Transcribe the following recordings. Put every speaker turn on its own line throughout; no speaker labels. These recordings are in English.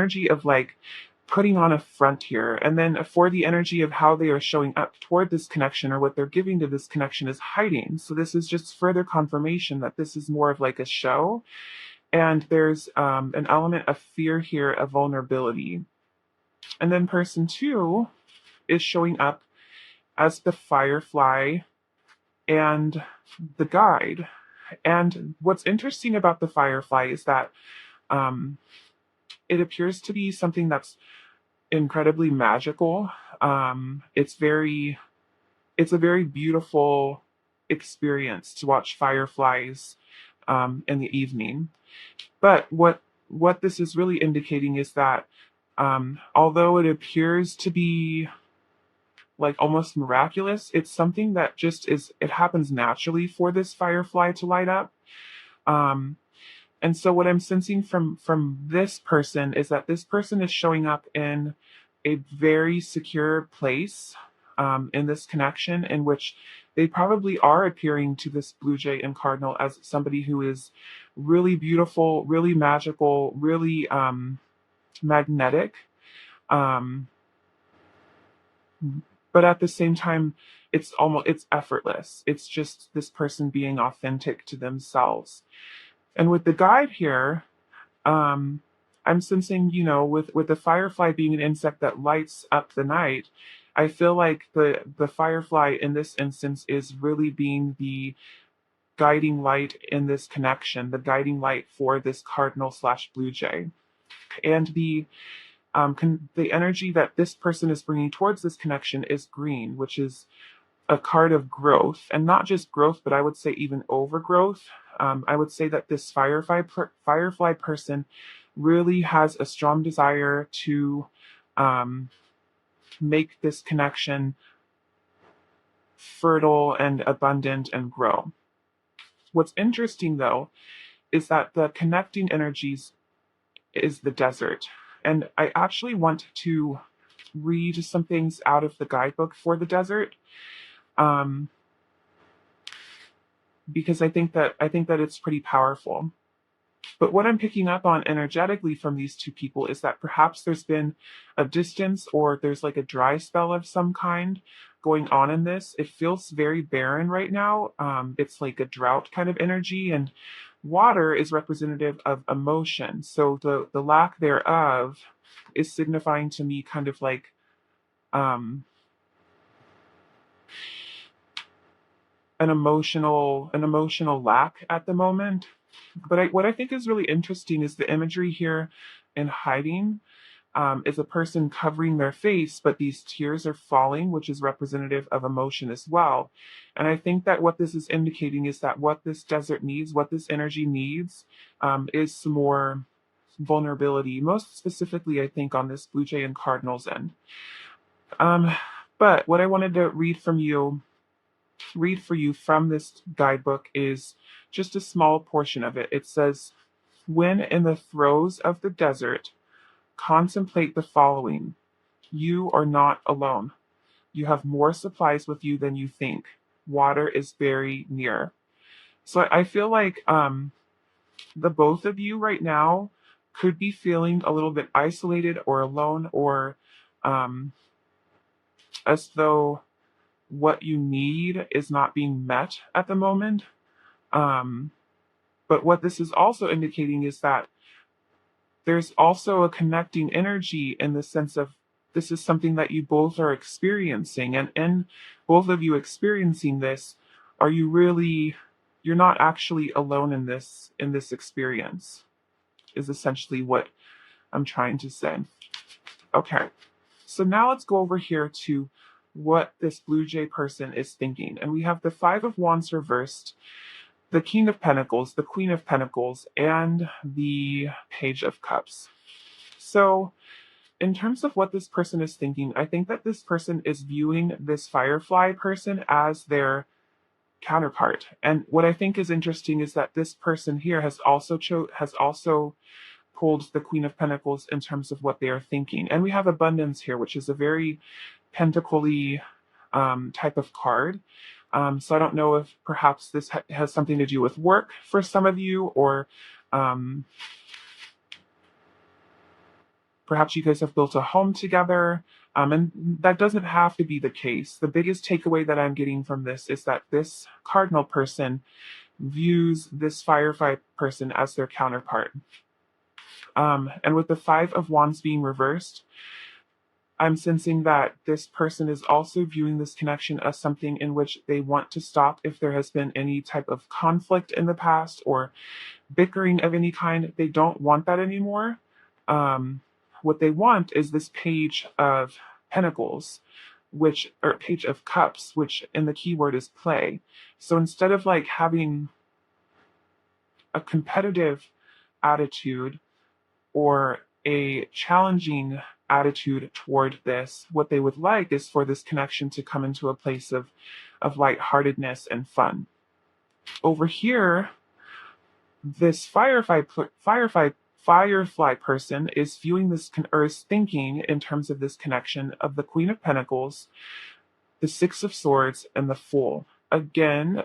energy of like putting on a front here. And then for the energy of how they are showing up toward this connection or what they're giving to this connection is hiding. So this is just further confirmation that this is more of like a show. And there's an element of fear here, of vulnerability. And then person two is showing up as the firefly and the guide. And what's interesting about the firefly is that um, it appears to be something that's incredibly magical. It's a very beautiful experience to watch fireflies in the evening. But what this is really indicating is that although it appears to be like almost miraculous, it's something that just is, it happens naturally for this firefly to light up. Um, and so what I'm sensing from this person is that this person is showing up in a very secure place in this connection, in which they probably are appearing to this blue jay and cardinal as somebody who is really beautiful, really magical, really magnetic. Um, but at the same time, it's effortless. It's just this person being authentic to themselves. And with the guide here, um, I'm sensing, with the firefly being an insect that lights up the night, I feel like the firefly in this instance is really being the guiding light in this connection, the guiding light for this cardinal slash blue jay. And the energy that this person is bringing towards this connection is green, which is a card of growth, and not just growth, but I would say even overgrowth. I would say that this firefly person really has a strong desire to make this connection fertile and abundant and grow. What's interesting though is that the connecting energies is the desert. And I actually want to read some things out of the guidebook for the desert. Um, because I think that it's pretty powerful. But what I'm picking up on energetically from these two people is that perhaps there's been a distance, or there's like a dry spell of some kind going on in this. It feels very barren right now. It's like a drought kind of energy, and water is representative of emotion. So the lack thereof is signifying to me kind of like um, an emotional lack at the moment. But what I think is really interesting is the imagery here in hiding, is a person covering their face, but these tears are falling, which is representative of emotion as well. And I think that what this is indicating is that what this desert needs, what this energy needs, is some more vulnerability, most specifically, I think, on this Blue Jay and Cardinals end. Um, but what I wanted to read for you from this guidebook is just a small portion of it. It says, when in the throes of the desert, contemplate the following. You are not alone. You have more supplies with you than you think. Water is very near. So I feel like the both of you right now could be feeling a little bit isolated or alone, or um, as though what you need is not being met at the moment. Um, but what this is also indicating is that there's also a connecting energy, in the sense of this is something that you both are experiencing. And in both of you experiencing this, are you really, you're not actually alone in this experience, is essentially what I'm trying to say. Okay. So now let's go over here to what this Blue Jay person is thinking. And we have the Five of Wands reversed, the King of Pentacles, the Queen of Pentacles, and the Page of Cups. So, in terms of what this person is thinking, I think that this person is viewing this Firefly person as their counterpart. And what I think is interesting is that this person here has also pulled the Queen of Pentacles in terms of what they are thinking. And we have Abundance here, which is a very pentacly type of card. So I don't know if perhaps this has something to do with work for some of you, or Perhaps you guys have built a home together, and that doesn't have to be the case. The biggest takeaway that I'm getting from this is that this cardinal person views this firefly person as their counterpart. And with the Five of Wands being reversed, I'm sensing that this person is also viewing this connection as something in which they want to stop if there has been any type of conflict in the past or bickering of any kind. They don't want that anymore. What they want is this Page of Pentacles, or Page of Cups, which in the keyword is play. So instead of like having a competitive attitude or a challenging attitude toward this, what they would like is for this connection to come into a place of lightheartedness and fun. Over here, this firefly person is viewing this or is thinking in terms of this connection of the Queen of Pentacles, the Six of Swords, and the Fool. Again,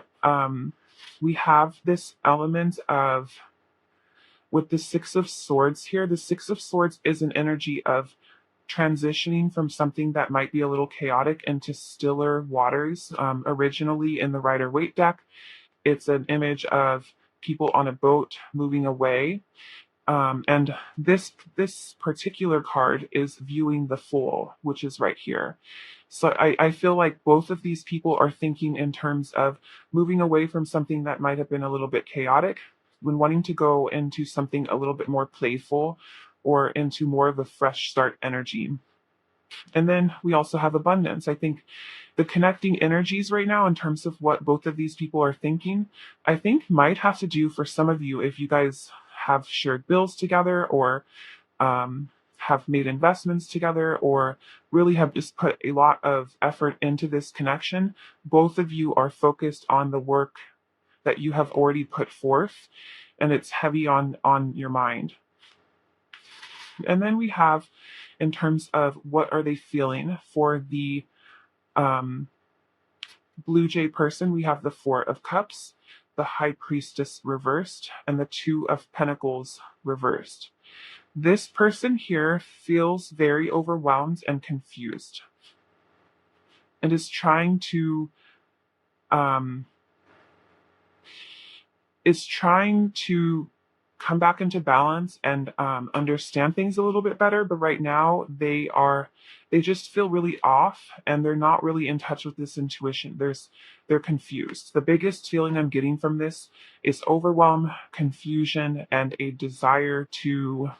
we have this element of, with the Six of Swords here, the Six of Swords is an energy of transitioning from something that might be a little chaotic into stiller waters. Originally in the Rider-Waite deck, it's an image of people on a boat moving away. And this particular card is viewing the Fool, which is right here. So I feel like both of these people are thinking in terms of moving away from something that might have been a little bit chaotic, when wanting to go into something a little bit more playful or into more of a fresh start energy. And then we also have abundance. I think the connecting energies right now in terms of what both of these people are thinking, I think might have to do for some of you if you guys have shared bills together or have made investments together or really have just put a lot of effort into this connection. Both of you are focused on the work that you have already put forth, and it's heavy on your mind. And then we have, in terms of what are they feeling for the Blue Jay person, we have the Four of Cups, the High Priestess reversed, and the Two of Pentacles reversed. This person here feels very overwhelmed and confused and is trying to come back into balance and understand things a little bit better. But right now they just feel really off and they're not really in touch with this intuition. They're confused. The biggest feeling I'm getting from this is overwhelm, confusion, and a desire to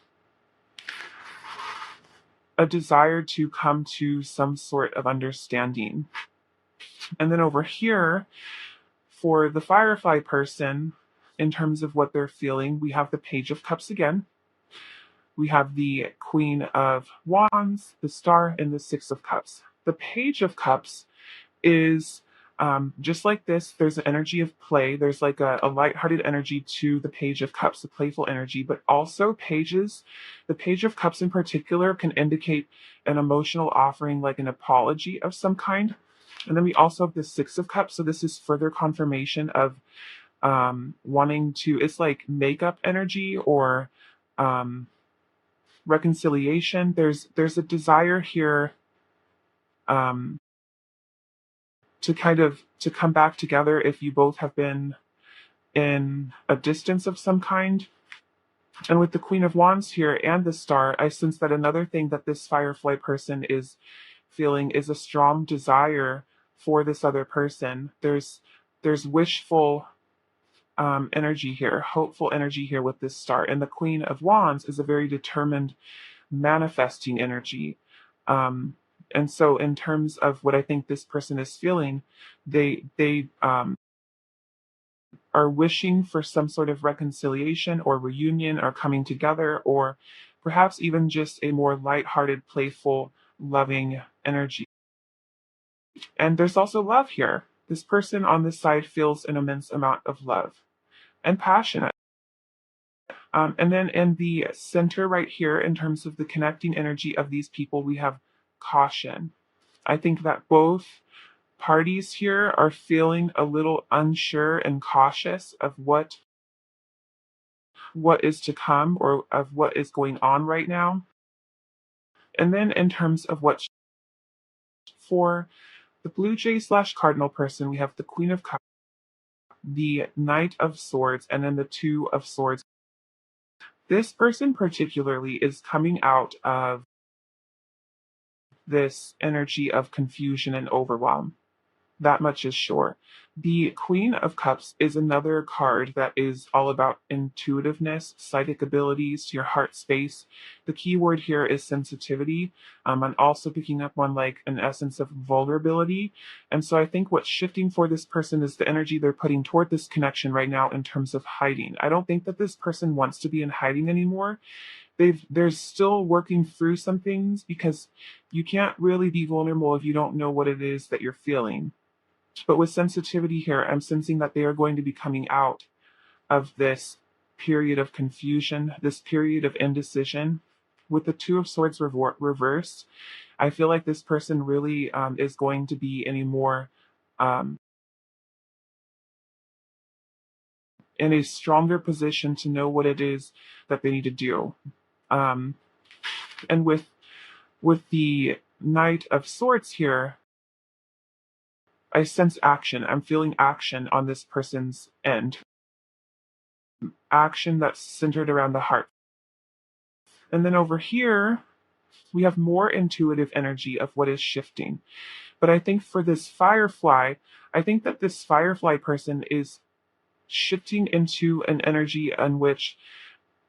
come to some sort of understanding. And then over here, for the Firefly person, in terms of what they're feeling, we have the Page of Cups again. We have the Queen of Wands, the Star, and the Six of Cups. The Page of Cups is just like this. There's an energy of play. There's like a lighthearted energy to the Page of Cups, a playful energy, but also the Page of Cups in particular can indicate an emotional offering, like an apology of some kind. And then we also have the Six of Cups. So this is further confirmation of wanting to, it's like makeup energy or reconciliation. There's a desire here to come back together if you both have been in a distance of some kind. And with the Queen of Wands here and the Star, I sense that another thing that this Firefly person is feeling is a strong desire for this other person. There's wishful energy here, hopeful energy here with this Star. And the Queen of Wands is a very determined, manifesting energy. And so in terms of what I think this person is feeling, they are wishing for some sort of reconciliation or reunion or coming together, or perhaps even just a more lighthearted, playful, loving energy. And there's also love here. This person on this side feels an immense amount of love and passion. And then in the center right here, in terms of the connecting energy of these people, we have caution. I think that both parties here are feeling a little unsure and cautious of what is to come or of what is going on right now. And then in terms of what for the Blue Jay slash Cardinal person, we have the Queen of Cups, the Knight of Swords, and then the Two of Swords. This person particularly is coming out of this energy of confusion and overwhelm. That much is sure. The Queen of Cups is another card that is all about intuitiveness, psychic abilities, your heart space. The key word here is sensitivity. I'm also picking up on like an essence of vulnerability. And so I think what's shifting for this person is the energy they're putting toward this connection right now in terms of hiding. I don't think that this person wants to be in hiding anymore. They're still working through some things because you can't really be vulnerable if you don't know what it is that you're feeling. But with sensitivity here, I'm sensing that they are going to be coming out of this period of confusion, this period of indecision. With the Two of Swords reversed, I feel like this person really is going to be um, in a stronger position to know what it is that they need to do. Um, and with the Knight of Swords here, I sense action. I'm feeling action on this person's end. Action that's centered around the heart. And then over here, we have more intuitive energy of what is shifting. But I think for this firefly, I think that this firefly person is shifting into an energy in which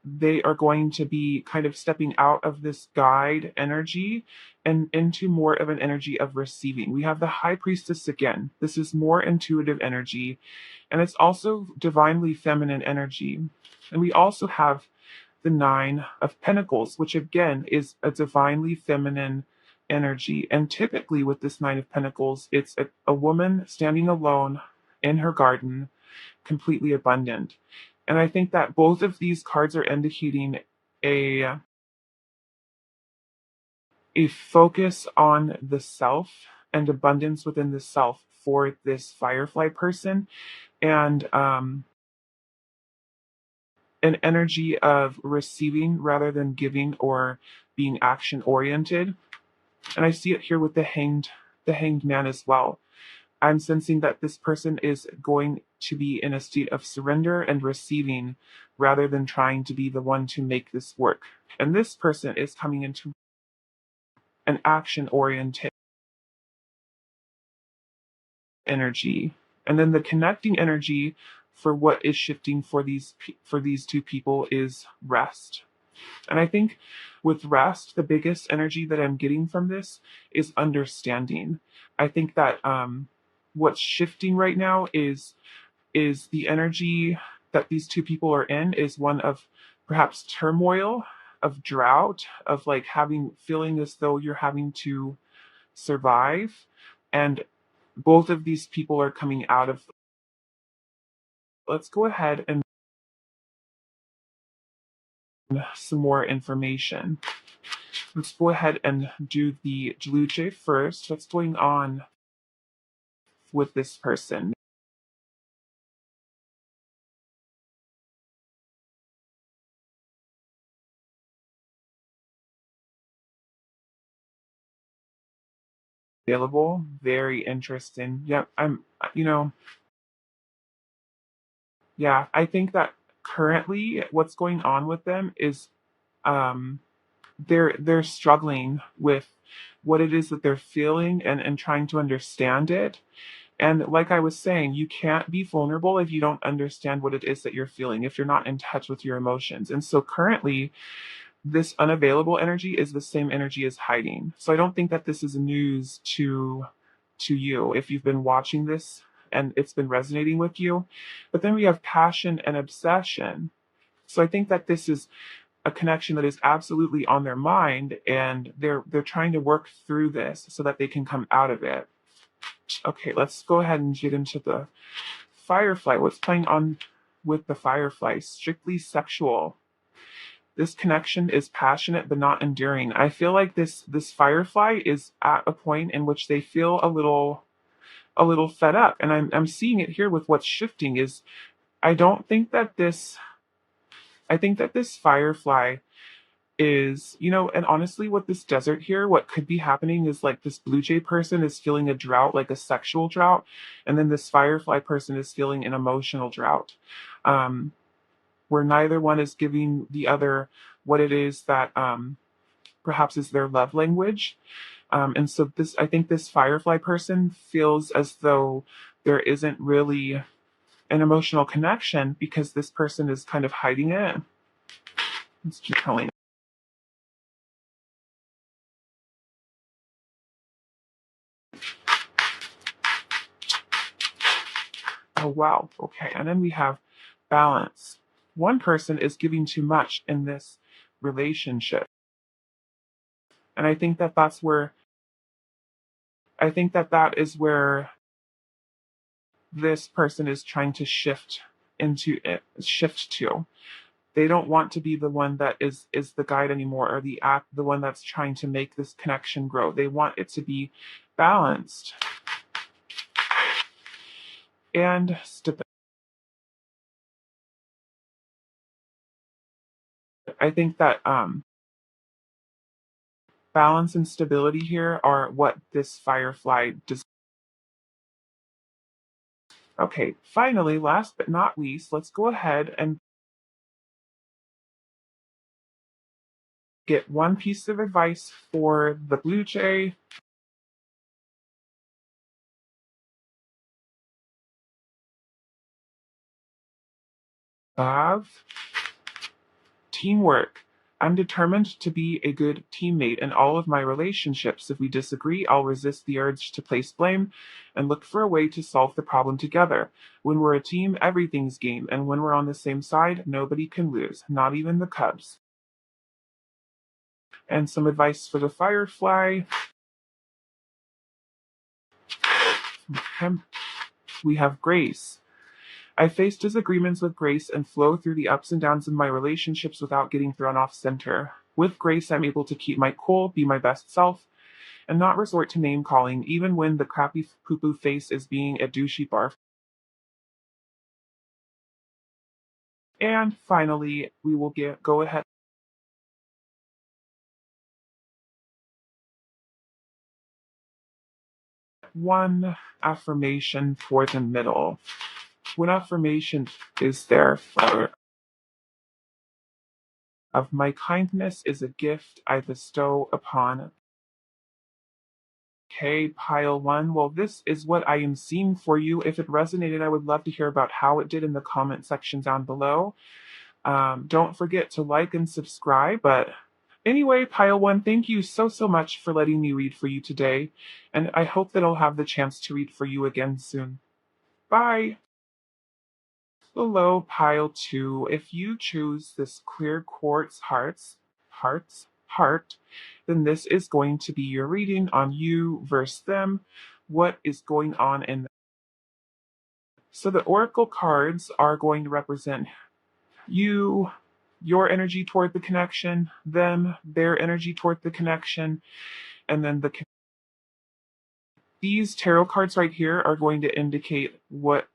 they are going to be kind of stepping out of this guide energy and into more of an energy of receiving. We have the high priestess again. This is more intuitive energy, and it's also divinely feminine energy. And we also have the Nine of Pentacles, which again is a divinely feminine energy. And typically with this Nine of Pentacles, it's a woman standing alone in her garden, completely abundant. And I think that both of these cards are indicating a a focus on the self and abundance within the self for this firefly person, and an energy of receiving rather than giving or being action oriented. And I see it here with the hanged man as well. I'm sensing that this person is going to be in a state of surrender and receiving rather than trying to be the one to make this work. And this person is coming into an action oriented energy. And then the connecting energy for what is shifting for these two people is rest. And I think with rest, the biggest energy that I'm getting from this is understanding. I think that what's shifting right now is the energy that these two people are in is one of perhaps turmoil, of drought, of like feeling as though you're having to survive. And both of these people are coming out of. Let's go ahead and some more information. Let's go ahead and do the Jluche first. What's going on with this person? Available. Very interesting. Yep, you know, yeah, I think that currently what's going on with them is um they're struggling with what it is that they're feeling and trying to understand it. And like I was saying, you can't be vulnerable if you don't understand what it is that you're feeling, if you're not in touch with your emotions. And so currently, this unavailable energy is the same energy as hiding. So I don't think that this is news to you if you've been watching this and it's been resonating with you. But then we have passion and obsession. So I think that this is a connection that is absolutely on their mind, and they're trying to work through this so that they can come out of it. Okay, let's go ahead and get into the firefly. What's playing on with the firefly? Strictly sexual. This connection is passionate but not enduring. I feel like this firefly is at a point in which they feel a little fed up, and I'm seeing it here with what's shifting is I don't think that this I think that this firefly is, and honestly, with this desert here, what could be happening is like this blue jay person is feeling a drought, like a sexual drought, and then this firefly person is feeling an emotional drought, um, where neither one is giving the other what it is that perhaps is their love language. And so I think this firefly person feels as though there isn't really an emotional connection because this person is kind of hiding it. It's just telling. Oh, wow. Okay. And then we have balance. One person is giving too much in this relationship. And I think that that is where this person is trying to shift to. They don't want to be the one that is the guide anymore, or the one that's trying to make this connection grow. They want it to be balanced and stable. I think that balance and stability here are what this firefly does. Okay, finally, last but not least, let's go ahead and get one piece of advice for the blue jay. Of teamwork. I'm determined to be a good teammate in all of my relationships. If we disagree, I'll resist the urge to place blame and look for a way to solve the problem together. When we're a team, everything's game, and when we're on the same side, nobody can lose, not even the Cubs. And some advice for the Firefly. We have grace. I face disagreements with grace and flow through the ups and downs of my relationships without getting thrown off center. With grace, I'm able to keep my cool, be my best self, and not resort to name calling, even when the crappy poo poo face is being a douchey barf. And finally, we will go ahead. One affirmation for the middle. One affirmation is there for of my kindness is a gift I bestow upon. Okay, pile one. Well, this is what I am seeing for you. If it resonated, I would love to hear about how it did in the comment section down below. Don't forget to like and subscribe. But anyway, pile one, thank you so much for letting me read for you today. And I hope that I'll have the chance to read for you again soon. Bye. Below pile two, if you choose this clear quartz heart, then this is going to be your reading on you versus them. What is going on in. So the oracle cards are going to represent you, your energy toward the connection, them, their energy toward the connection, and then these tarot cards right here are going to indicate what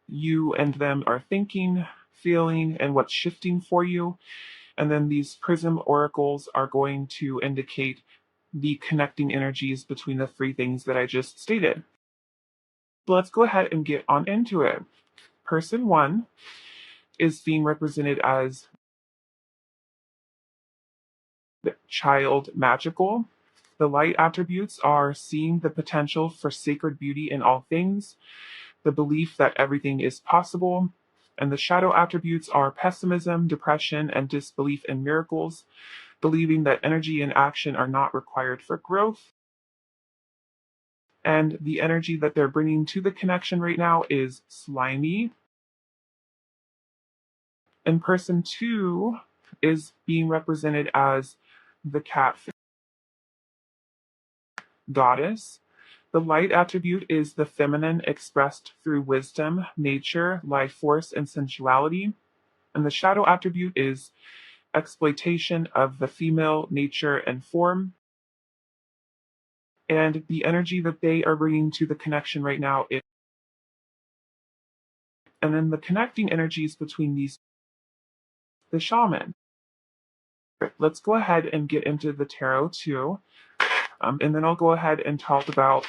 you and them are thinking, feeling, and what's shifting for you. And then these prism oracles are going to indicate the connecting energies between the three things that I just stated. So let's go ahead and get on into it. Person one is being represented as the child magical. The light attributes are seeing the potential for sacred beauty in all things, the belief that everything is possible, and the shadow attributes are pessimism, depression, and disbelief in miracles, believing that energy and action are not required for growth. And the energy that they're bringing to the connection right now is slimy. And person two is being represented as the catfish goddess. The light attribute is the feminine expressed through wisdom, nature, life force, and sensuality. And the shadow attribute is exploitation of the female nature and form. And the energy that they are bringing to the connection right now is, and then the connecting energies between these, the shaman. let's go ahead and get into the tarot too. And then I'll go ahead and talk about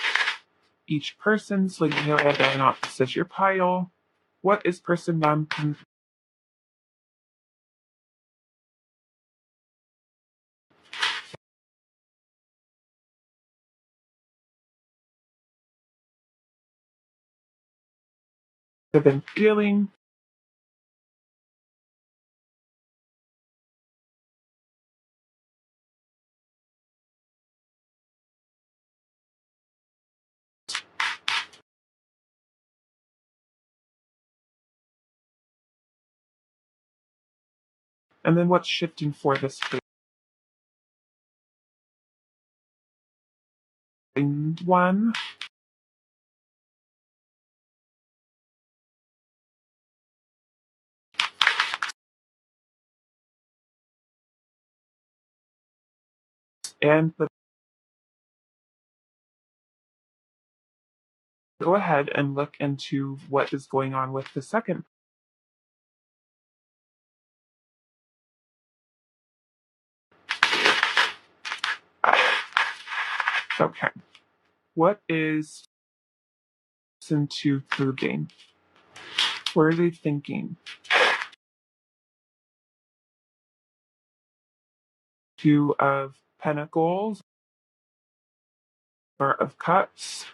each person's, like, you know, whether or not this is your pile. What is person one been feeling? And then what's shifting for this one? And let's go ahead and look into what is going on with the second. Okay. What is into proving? What are they thinking? Two of Pentacles or of Cups?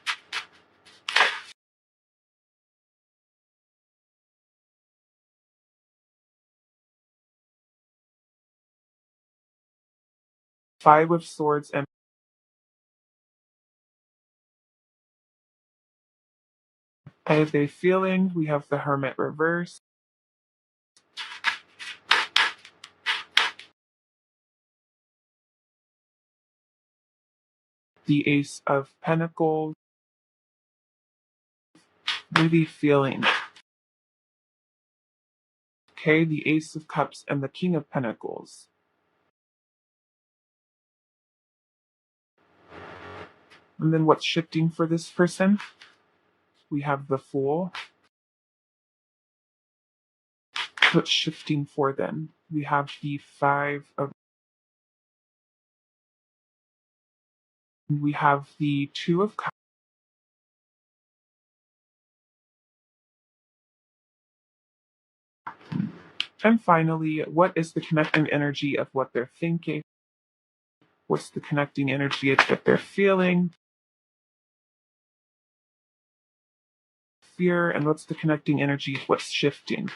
Five of Swords and how are they feeling? We have the Hermit reverse, the Ace of Pentacles. What are they feeling? Okay, the Ace of Cups and the King of Pentacles. And then what's shifting for this person? We have the Fool. What's shifting for them? We have the Five of. We have the Two of Cups. And finally, what is the connecting energy of what they're thinking? What's the connecting energy that they're feeling? Fear, and what's the connecting energy of what's shifting?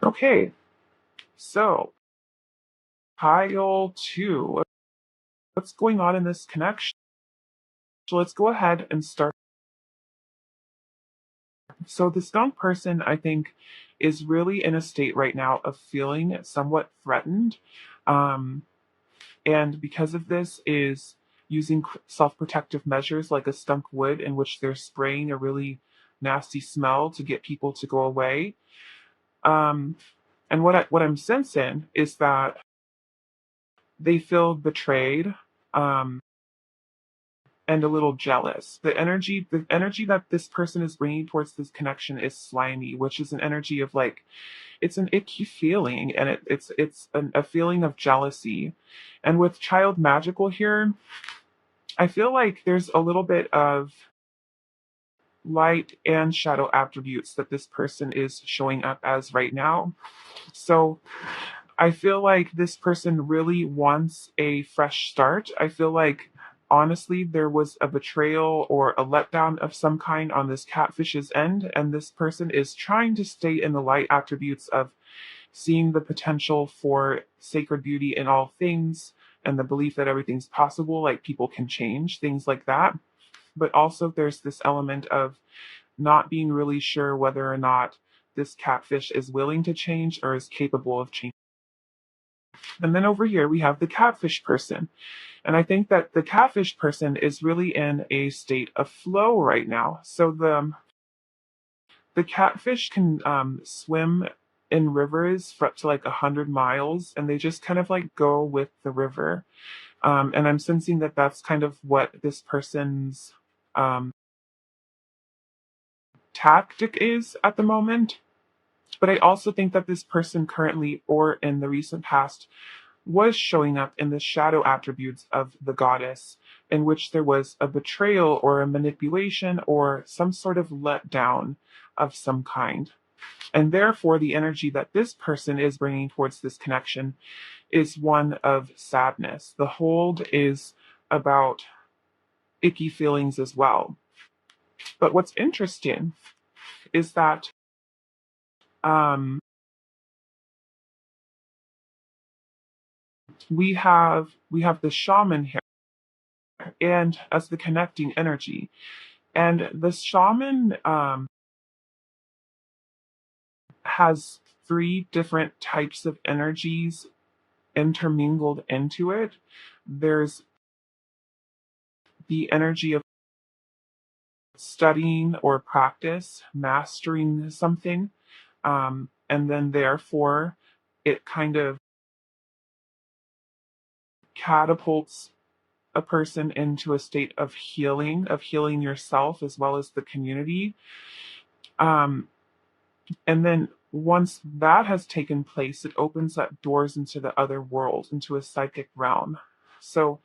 Okay, so pile two. What's going on in this connection? So let's go ahead and start. So this young person, I think, is really in a state right now of feeling somewhat threatened. Um, and because of this is using self-protective measures like a stunk wood in which they're spraying a really nasty smell to get people to go away. Um, and what I'm sensing is that they feel betrayed. Um, and a little jealous. The energy that this person is bringing towards this connection is slimy, which is an energy of like it's an icky feeling, and a feeling of jealousy. And with child magical here, I feel like there's a little bit of light and shadow attributes that this person is showing up as right now. So I feel like this person really wants a fresh start. I feel like honestly there was a betrayal or a letdown of some kind on this catfish's end, and this person is trying to stay in the light attributes of seeing the potential for sacred beauty in all things and the belief that everything's possible, like people can change, things like that. But also there's this element of not being really sure whether or not this catfish is willing to change or is capable of change. And then over here we have the catfish person. And I think that the catfish person is really in a state of flow right now. So the catfish can swim in rivers for up to like 100 miles, and they just kind of like go with the river. And I'm sensing that that's kind of what this person's tactic is at the moment. But I also think that this person currently or in the recent past was showing up in the shadow attributes of the goddess, in which there was a betrayal or a manipulation or some sort of letdown of some kind. And therefore, the energy that this person is bringing towards this connection is one of sadness. The hold is about icky feelings as well. But what's interesting is that um, we have the shaman here and as the connecting energy. And the shaman has three different types of energies intermingled into it. There's the energy of studying or practice, mastering something, and then therefore it kind of catapults a person into a state of healing yourself as well as the community. Um, And then once that has taken place, it opens up doors into the other world, into a psychic realm. So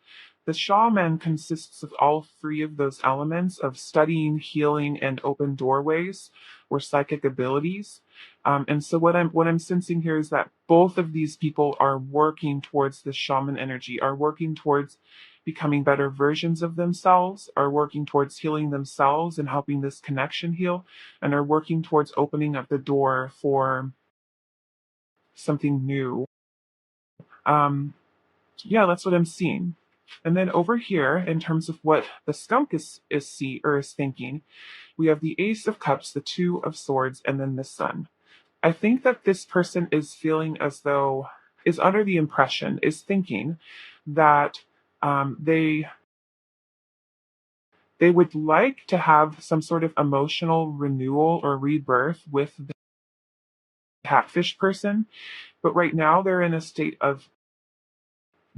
the shaman consists of all three of those elements of studying, healing, and open doorways or psychic abilities. And so what I'm sensing here is that both of these people are working towards the shaman energy, are working towards becoming better versions of themselves, are working towards healing themselves and helping this connection heal, and are working towards opening up the door for something new. Um, yeah, that's what I'm seeing. And then over here, in terms of what the skunk is thinking, we have the Ace of Cups, the Two of Swords, and then the Sun. I think that this person is feeling as though is under the impression, is thinking that they would like to have some sort of emotional renewal or rebirth with the catfish person, but right now they're in a state of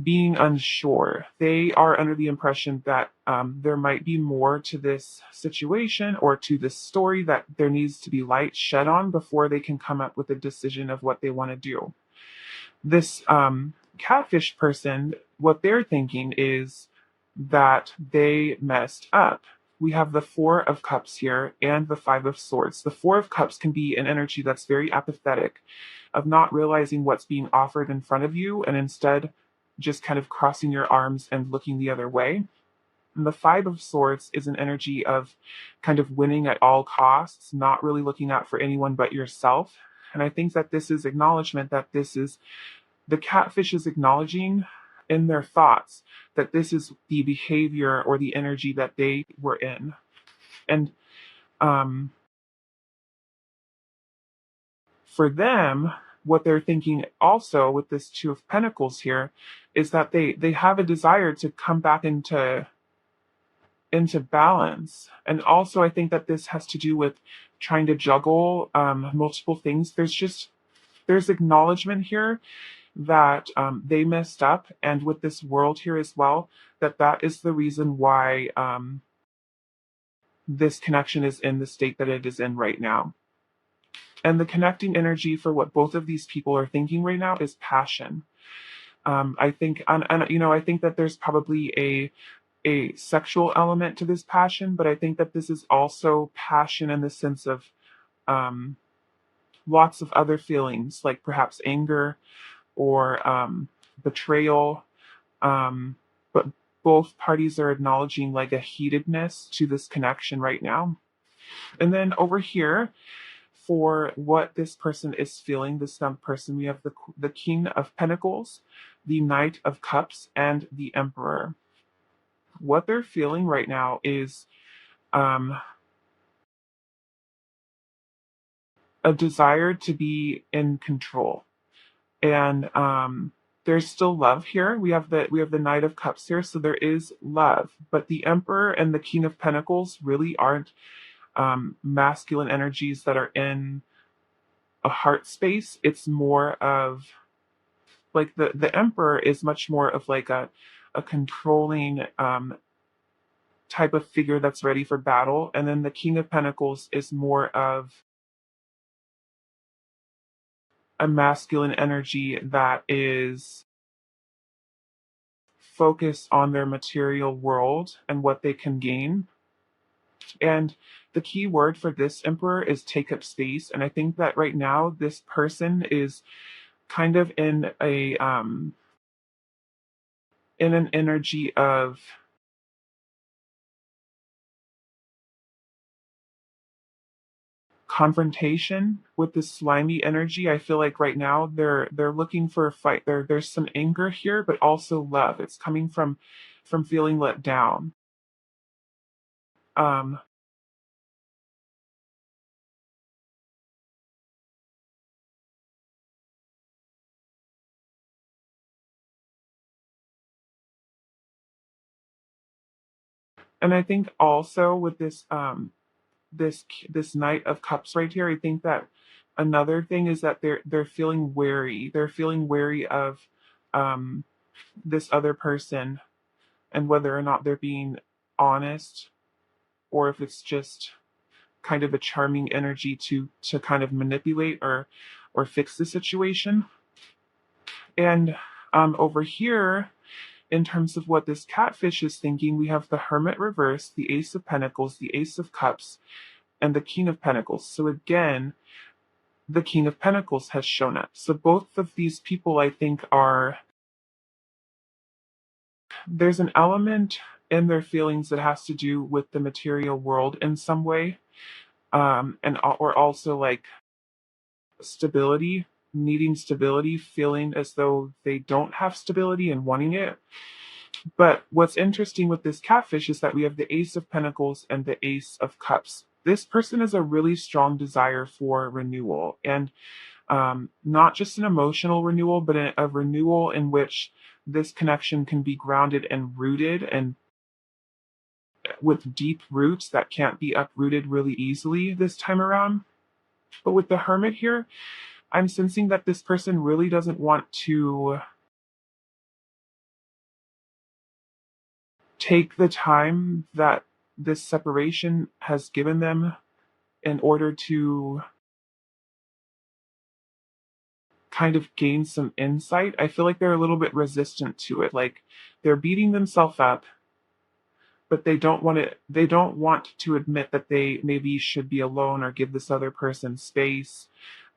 being unsure. They are under the impression that there might be more to this situation or to this story, that there needs to be light shed on before they can come up with a decision of what they want to do. This catfish person, what they're thinking is that they messed up. We have the Four of Cups here and the Five of Swords. The Four of Cups can be an energy that's very apathetic, of not realizing what's being offered in front of you and instead just kind of crossing your arms and looking the other way. And the Five of Swords is an energy of kind of winning at all costs, not really looking out for anyone but yourself. And I think that this is acknowledgement that this is the catfish is acknowledging in their thoughts that this is the behavior or the energy that they were in. And um, for them, what they're thinking also with this Two of Pentacles here is that they have a desire to come back into balance. And also, I think that this has to do with trying to juggle multiple things. There's acknowledgement here that they messed up, and with this world here as well, that is the reason why this connection is in the state that it is in right now. And the connecting energy for what both of these people are thinking right now is passion. I think, and I think that there's probably a sexual element to this passion, but I think that this is also passion in the sense of um, lots of other feelings, like perhaps anger or betrayal. But both parties are acknowledging like a heatedness to this connection right now. And then over here, for what this person is feeling, this person, we have the King of Pentacles, the Knight of Cups, and the Emperor. What they're feeling right now is um, a desire to be in control, and there's still love here. We have the Knight of Cups here, so there is love, but the Emperor and the King of Pentacles really aren't masculine energies that are in a heart space. It's more of like the Emperor is much more of like a controlling type of figure that's ready for battle. And then the King of Pentacles is more of a masculine energy that is focused on their material world and what they can gain. And the key word for this emperor is take up space. And I think that right now this person is kind of in an energy of confrontation with this slimy energy. I feel like right now they're looking for a fight. There's some anger here, but also love. It's coming from feeling let down. Um, and I think also with this Knight of Cups right here, I think that another thing is that they're feeling wary. They're feeling wary of um, this other person and whether or not they're being honest or if it's just kind of a charming energy to kind of manipulate or fix the situation. And over here, in terms of what this catfish is thinking, we have the Hermit reverse, the Ace of Pentacles, the Ace of Cups, and the King of Pentacles. So again, the King of Pentacles has shown up. So both of these people, I think, there's an element in their feelings that has to do with the material world in some way, and or also like stability, needing stability, feeling as though they don't have stability and wanting it. But what's interesting with this catfish is that we have the Ace of Pentacles and the Ace of Cups. This person has a really strong desire for renewal, and not just an emotional renewal, but a renewal in which this connection can be grounded and rooted and with deep roots that can't be uprooted really easily this time around. But with the Hermit here, I'm sensing that this person really doesn't want to take the time that this separation has given them in order to kind of gain some insight. I feel like they're a little bit resistant to it. Like they're beating themselves up, but they don't want to admit that they maybe should be alone or give this other person space.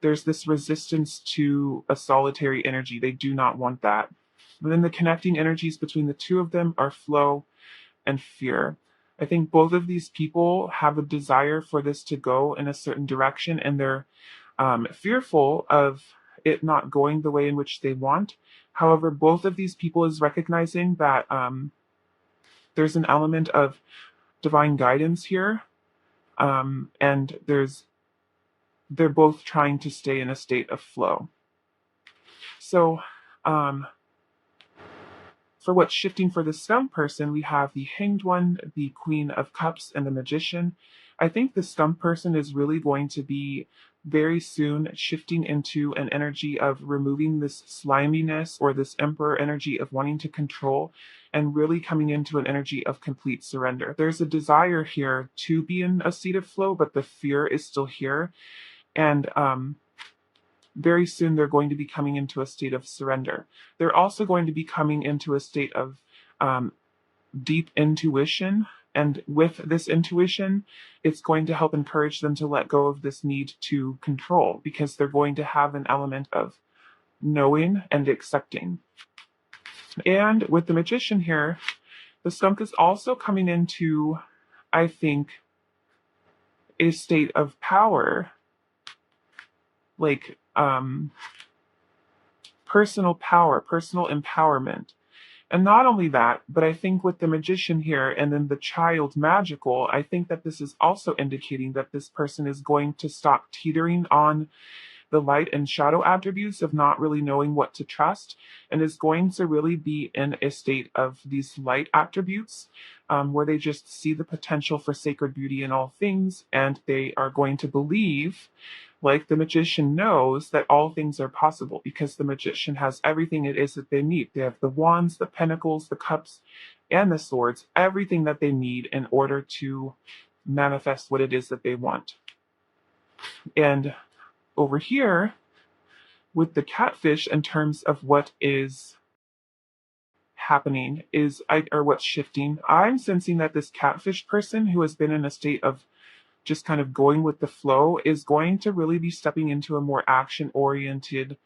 There's this resistance to a solitary energy. They do not want that. But then the connecting energies between the two of them are flow and fear. I think both of these people have a desire for this to go in a certain direction, and they're fearful of it not going the way in which they want. However, both of these people is recognizing that there's an element of divine guidance here, and they're both trying to stay in a state of flow. So, um, for what's shifting for the scum person, we have the Hanged One, the Queen of Cups, and the Magician. I think the scum person is really going to be very soon shifting into an energy of removing this sliminess or this emperor energy of wanting to control and really coming into an energy of complete surrender. There's a desire here to be in a state of flow, but the fear is still here. And very soon they're going to be coming into a state of surrender. They're also going to be coming into a state of um, deep intuition. And with this intuition, it's going to help encourage them to let go of this need to control because they're going to have an element of knowing and accepting. And with the magician here, the skunk is also coming into, I think, a state of power, like personal power, personal empowerment. And not only that, but I think with the magician here and then the child magical, I think that this is also indicating that this person is going to stop teetering on the light and shadow attributes of not really knowing what to trust and is going to really be in a state of these light attributes where they just see the potential for sacred beauty in all things and they are going to believe like the magician knows that all things are possible because the magician has everything it is that they need. They have the wands, the pentacles, the cups, and the swords, everything that they need in order to manifest what it is that they want. And over here, with the catfish, in terms of what is happening or what's shifting, I'm sensing that this catfish person who has been in a state of just kind of going with the flow is going to really be stepping into a more action oriented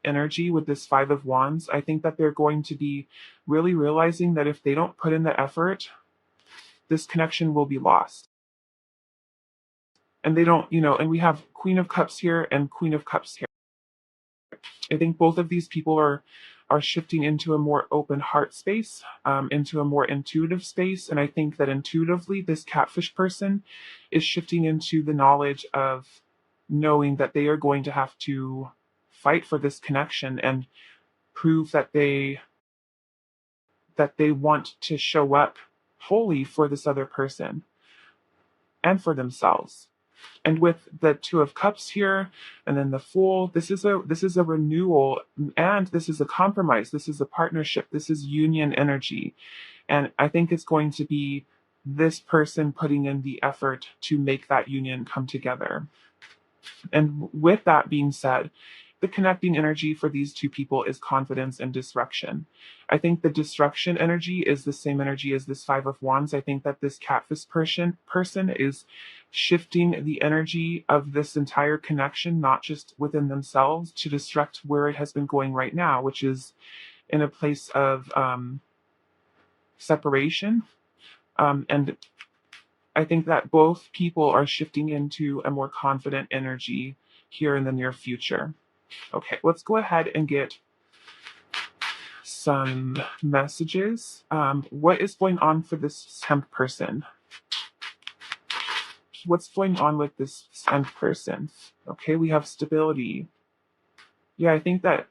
energy with this Five of Wands. I think that they're going to be really realizing that if they don't put in the effort, this connection will be lost. And they don't, and we have Queen of Cups here and Queen of Cups here. I think both of these people are shifting into a more open heart space, into a more intuitive space. And I think that intuitively, this catfish person is shifting into the knowledge of knowing that they are going to have to fight for this connection and prove that they want to show up wholly for this other person and for themselves. And with the Two of Cups here, and then the Fool, this is a renewal, and this is a compromise. This is a partnership. This is union energy, and I think it's going to be this person putting in the effort to make that union come together. And with that being said, the connecting energy for these two people is confidence and destruction. I think the destruction energy is the same energy as this Five of Wands. I think that this catfish person is shifting the energy of this entire connection, not just within themselves, to destruct where it has been going right now, which is in a place of separation. And I think that both people are shifting into a more confident energy here in the near future. Okay, let's go ahead and get some messages. What is going on for this temp person? What's going on with this temp person? Okay, we have stability. Yeah, I think that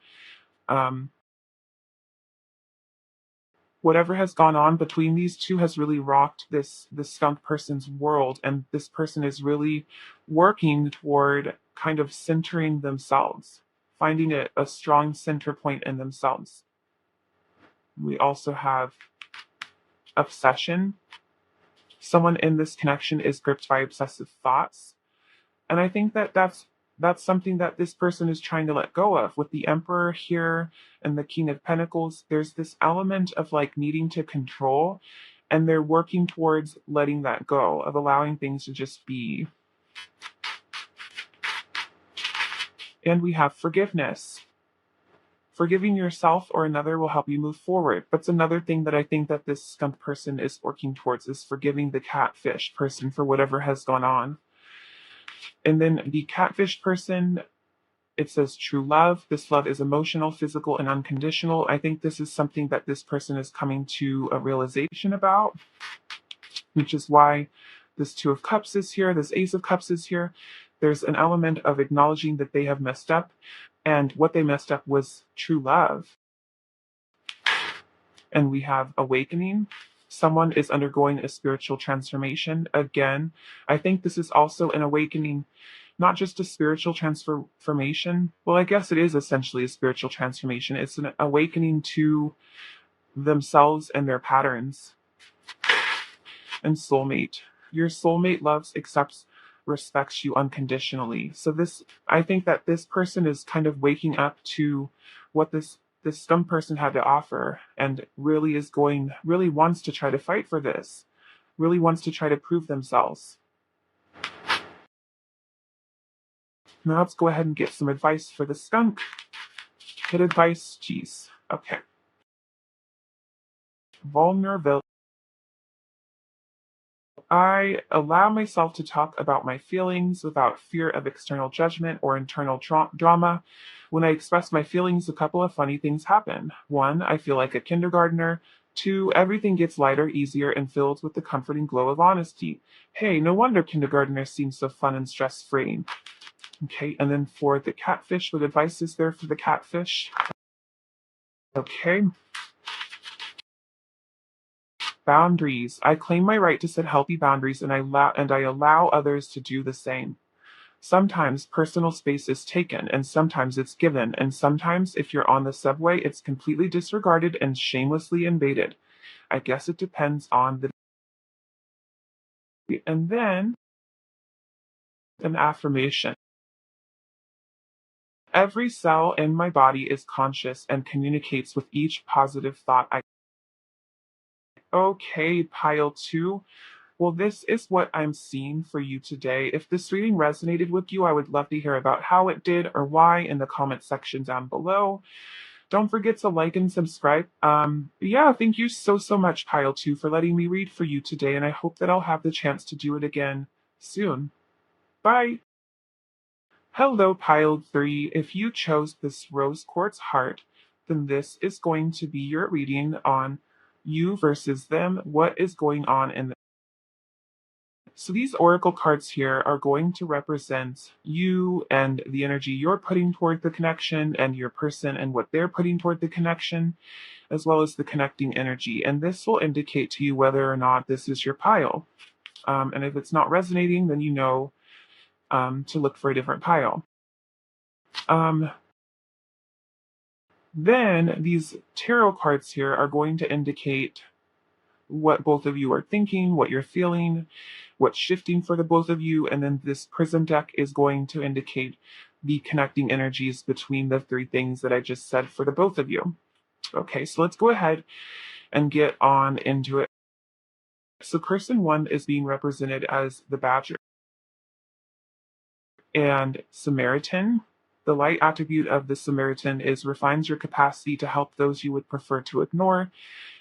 whatever has gone on between these two has really rocked this skunk person's world, and this person is really working toward kind of centering themselves, finding a strong center point in themselves. We also have obsession. Someone in this connection is gripped by obsessive thoughts, and I think that that's something that this person is trying to let go of. With the Emperor here and the King of Pentacles, there's this element of like needing to control, and they're working towards letting that go, of allowing things to just be. And we have forgiveness. Forgiving yourself or another will help you move forward. That's another thing that I think that this skunk person is working towards, is forgiving the catfish person for whatever has gone on. And then the catfish person, it says true love. This love is emotional, physical, and unconditional. I think this is something that this person is coming to a realization about, which is why this Two of Cups is here, this Ace of Cups is here. There's an element of acknowledging that they have messed up, and what they messed up was true love. And we have awakening. Someone is undergoing a spiritual transformation. Again, I think this is also an awakening, not just a spiritual transformation. Well, I guess it is essentially a spiritual transformation. It's an awakening to themselves and their patterns. And soulmate. Your soulmate loves, accepts, respects you unconditionally. So I think that this person is kind of waking up to what this dumb person had to offer, and really wants to try to fight for this, really wants to try to prove themselves. Now let's go ahead and get some advice for the skunk. Get advice, geez. Okay. Vulnerability. I allow myself to talk about my feelings without fear of external judgment or internal drama. When I express my feelings, a couple of funny things happen. 1, I feel like a kindergartner. 2, everything gets lighter, easier, and filled with the comforting glow of honesty. Hey, no wonder kindergartners seem so fun and stress-free. Okay, and then for the catfish, what advice is there for the catfish? Okay. Boundaries. I claim my right to set healthy boundaries, and I allow others to do the same. Sometimes personal space is taken, and sometimes it's given, and sometimes if you're on the subway, it's completely disregarded and shamelessly invaded. I guess it depends on the. And then an affirmation. Every cell in my body is conscious and communicates with each positive thought I. Okay, pile two. Well, this is what I'm seeing for you today. If this reading resonated with you, I would love to hear about how it did or why in the comment section down below. Don't forget to like and subscribe. Yeah, thank you so much, Pile 2, for letting me read for you today, and I hope that I'll have the chance to do it again soon. Bye! Hello, Pile 3. If you chose this rose quartz heart, then this is going to be your reading on you versus them. What is going on in the. So these oracle cards here are going to represent you and the energy you're putting toward the connection and your person and what they're putting toward the connection, as well as the connecting energy. And this will indicate to you whether or not this is your pile. And if it's not resonating, then you know to look for a different pile. Then these tarot cards here are going to indicate what both of you are thinking, what you're feeling, what's shifting for the both of you. And then this prism deck is going to indicate the connecting energies between the three things that I just said for the both of you. Okay, so let's go ahead and get on into it. So person one is being represented as the Badger and Samaritan. The light attribute of the Samaritan is refines your capacity to help those you would prefer to ignore,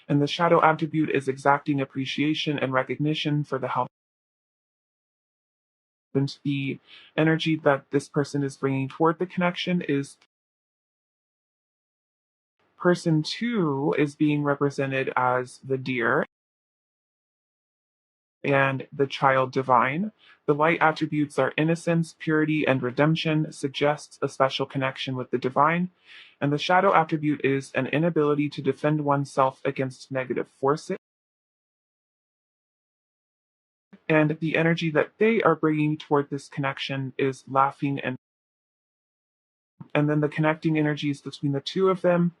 and the shadow attribute is exacting appreciation and recognition for the help. And the energy that this person is bringing toward the connection is person two is being represented as the deer and the child divine. The light attributes are innocence, purity, and redemption, suggests a special connection with the divine. And the shadow attribute is an inability to defend oneself against negative forces. And the energy that they are bringing toward this connection is laughing and then the connecting energies between the two of them.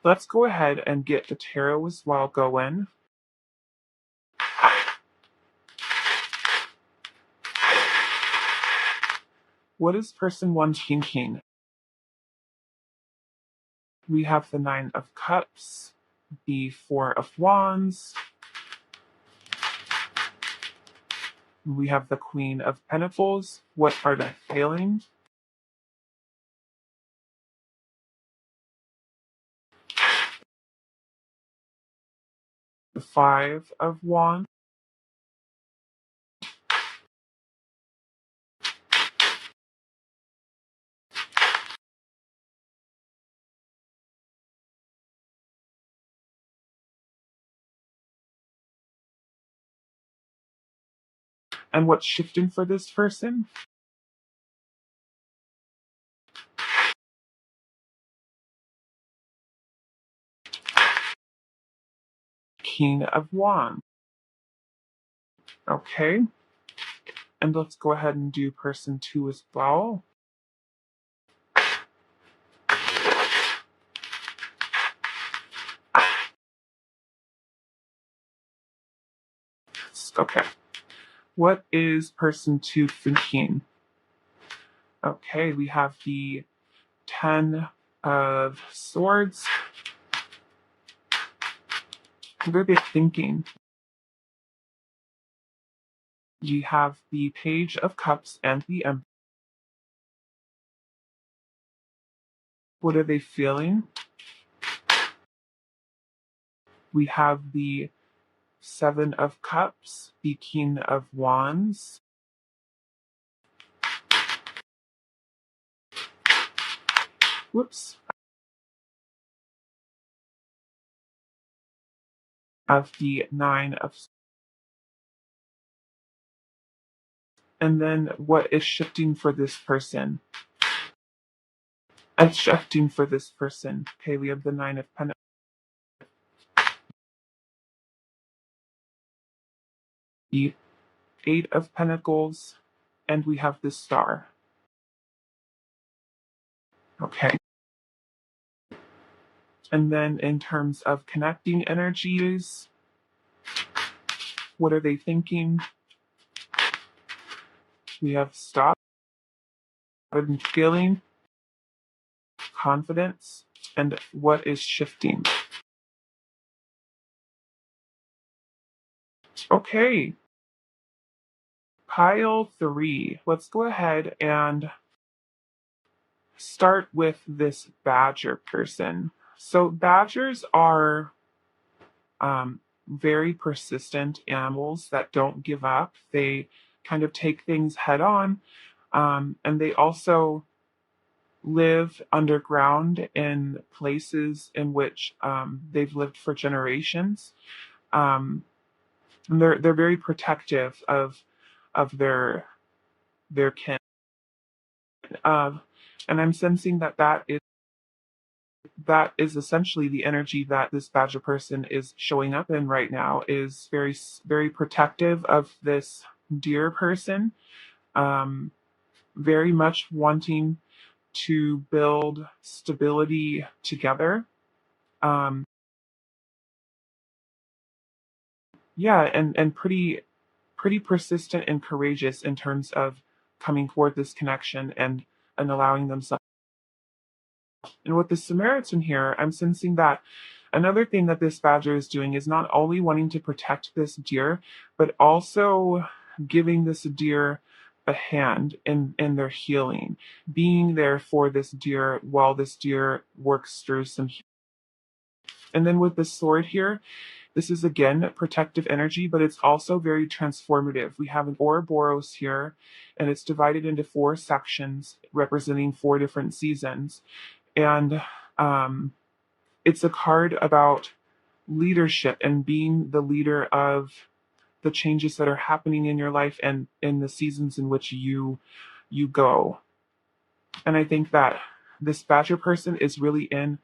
Let's go ahead and get the tarot as well going. What is person one thinking? We have the Nine of Cups, the Four of Wands. We have the Queen of Pentacles. What are they feeling? The Five of Wands. And what's shifting for this person? King of Wands. Okay. And let's go ahead and do person two as well. Okay. What is person two thinking? Okay, we have the Ten of Swords. What are they thinking? You have the Page of Cups and the Emperor. What are they feeling? We have the Seven of Cups, the King of Wands. Whoops. Of the Nine of. And then what is shifting for this person? It's shifting for this person. Okay, we have the Nine of Pentacles. The Eight of Pentacles, and we have the Star. Okay. And then in terms of connecting energies, what are they thinking? We have stop and feeling, confidence, and what is shifting. Okay, pile 3. Let's go ahead and start with this badger person. So badgers are very persistent animals that don't give up. They kind of take things head on, and they also live underground in places in which they've lived for generations. Um, and they're very protective of their kin. Uh, and I'm sensing that is essentially the energy that this badger person is showing up in right now, is very protective of this deer person, um, very much wanting to build stability together. um, yeah, and pretty persistent and courageous in terms of coming toward this connection and allowing themselves. And with the Samaritan here, I'm sensing that another thing that this badger is doing is not only wanting to protect this deer, but also giving this deer a hand in their healing, being there for this deer while this deer works through some. And then with the sword here, this is again protective energy, but it's also very transformative. We have an Ouroboros here, and it's divided into 4 sections representing 4 different seasons. And um, it's a card about leadership and being the leader of the changes that are happening in your life and in the seasons in which you go. And I think that this badger person is really in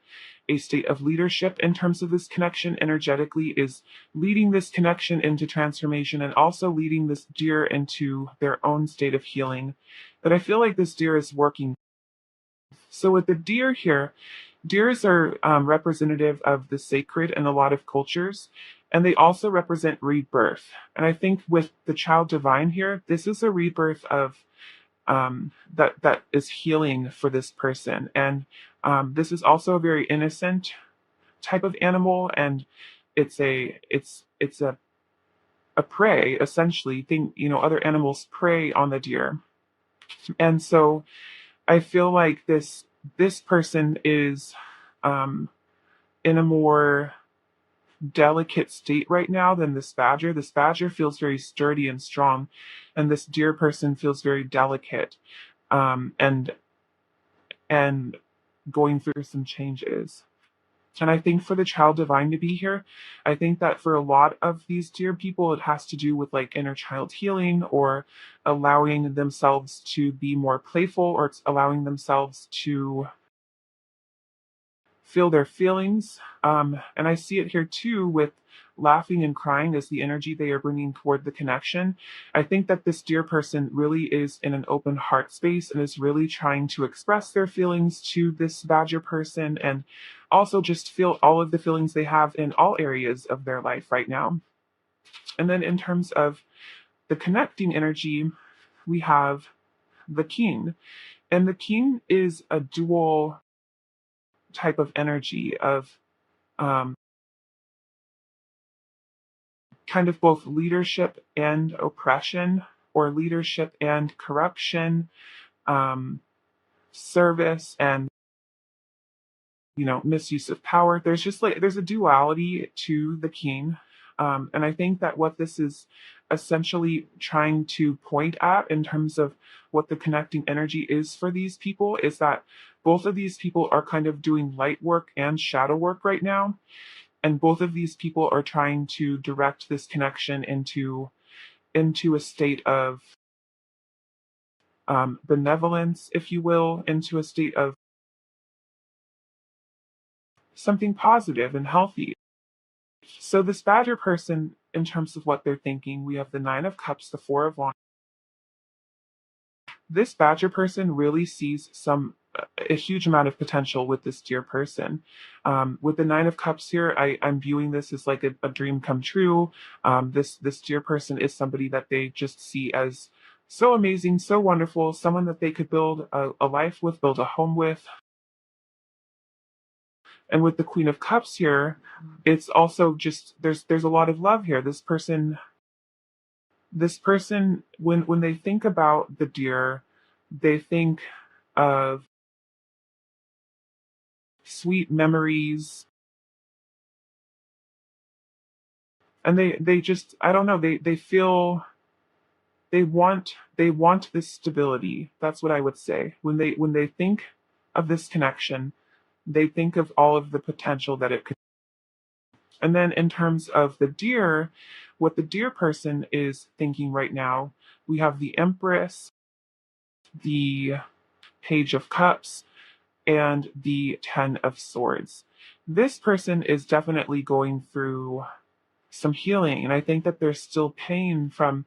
a state of leadership in terms of this connection energetically, is leading this connection into transformation and also leading this deer into their own state of healing that I feel like this deer is working. So with the deer here, deers are representative of the sacred in a lot of cultures, and they also represent rebirth. And I think with the child divine here, this is a rebirth of that is healing for this person. And this is also a very innocent type of animal, and it's a prey essentially. Thing other animals prey on the deer, and so I feel like this person is um, in a more delicate state right now than this badger. This badger feels very sturdy and strong, and this deer person feels very delicate, and going through some changes. And I think for the child divine to be here, I think that for a lot of these dear people, it has to do with like inner child healing or allowing themselves to be more playful, or it's allowing themselves to feel their feelings. And I see it here too with laughing and crying as the energy they are bringing toward the connection. I think that this dear person really is in an open heart space and is really trying to express their feelings to this badger person, and also just feel all of the feelings they have in all areas of their life right now. And then in terms of the connecting energy, we have the king. And the king is a dual type of energy of um, kind of both leadership and oppression, or leadership and corruption, um, service and misuse of power. There's just like there's a duality to the king, and I think that what this is essentially trying to point at in terms of what the connecting energy is for these people is that both of these people are kind of doing light work and shadow work right now, and both of these people are trying to direct this connection into a state of benevolence, if you will, into a state of something positive and healthy. So this badger person, in terms of what they're thinking, we have the Nine of Cups, the Four of Wands. This badger person really sees some a huge amount of potential with this dear person. With the Nine of Cups here, I'm viewing this as like a dream come true. This dear person is somebody that they just see as so amazing, so wonderful, someone that they could build a life with, build a home with. And with the Queen of Cups here, it's also just there's a lot of love here. This person when they think about the deer, they think of sweet memories, and they just I don't know, they feel they want this stability. That's what I would say. When they think of this connection, they think of all of the potential that it could. And then in terms of the deer, what the deer person is thinking right now, we have the Empress, the Page of Cups, and the Ten of Swords. This person is definitely going through some healing, and I think that there's still pain from.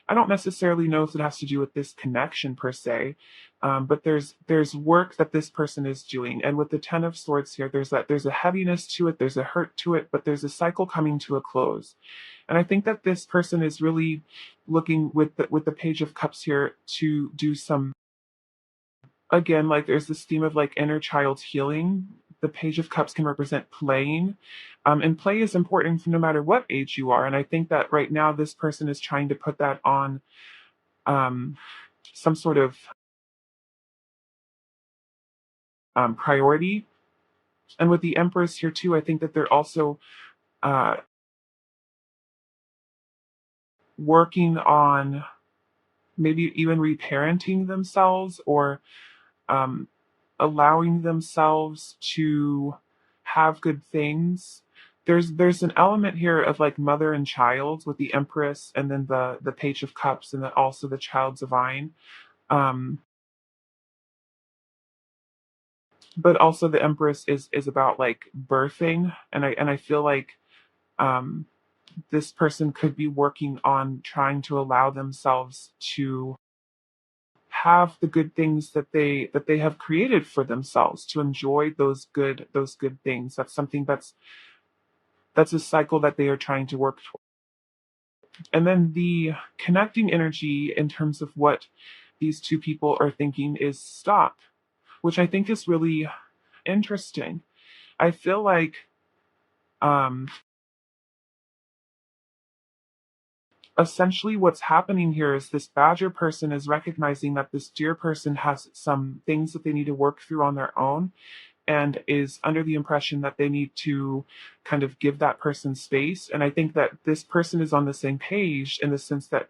I don't necessarily know if it has to do with this connection per se, but there's work that this person is doing, and with the Ten of Swords here, there's a heaviness to it, there's a hurt to it, but there's a cycle coming to a close, and I think that this person is really looking with the Page of Cups here to do some, again, like there's this theme of like inner child healing. The Page of Cups can represent playing. And play is important no matter what age you are. And I think that right now this person is trying to put that on um, some sort of priority. And with the Empress here too, I think that they're also uh, working on maybe even reparenting themselves, or um, allowing themselves to have good things. There's an element here of like mother and child with the Empress, and then the Page of Cups, and then also the Child Divine. Um, but also the Empress is about like birthing, and I feel like um, this person could be working on trying to allow themselves to have the good things that they have created for themselves, to enjoy those good things. That's something that's a cycle that they are trying to work toward. And then the connecting energy in terms of what these two people are thinking is stop, which I think is really interesting. I feel like um, essentially what's happening here is this badger person is recognizing that this deer person has some things that they need to work through on their own, and is under the impression that they need to kind of give that person space. And I think that this person is on the same page in the sense that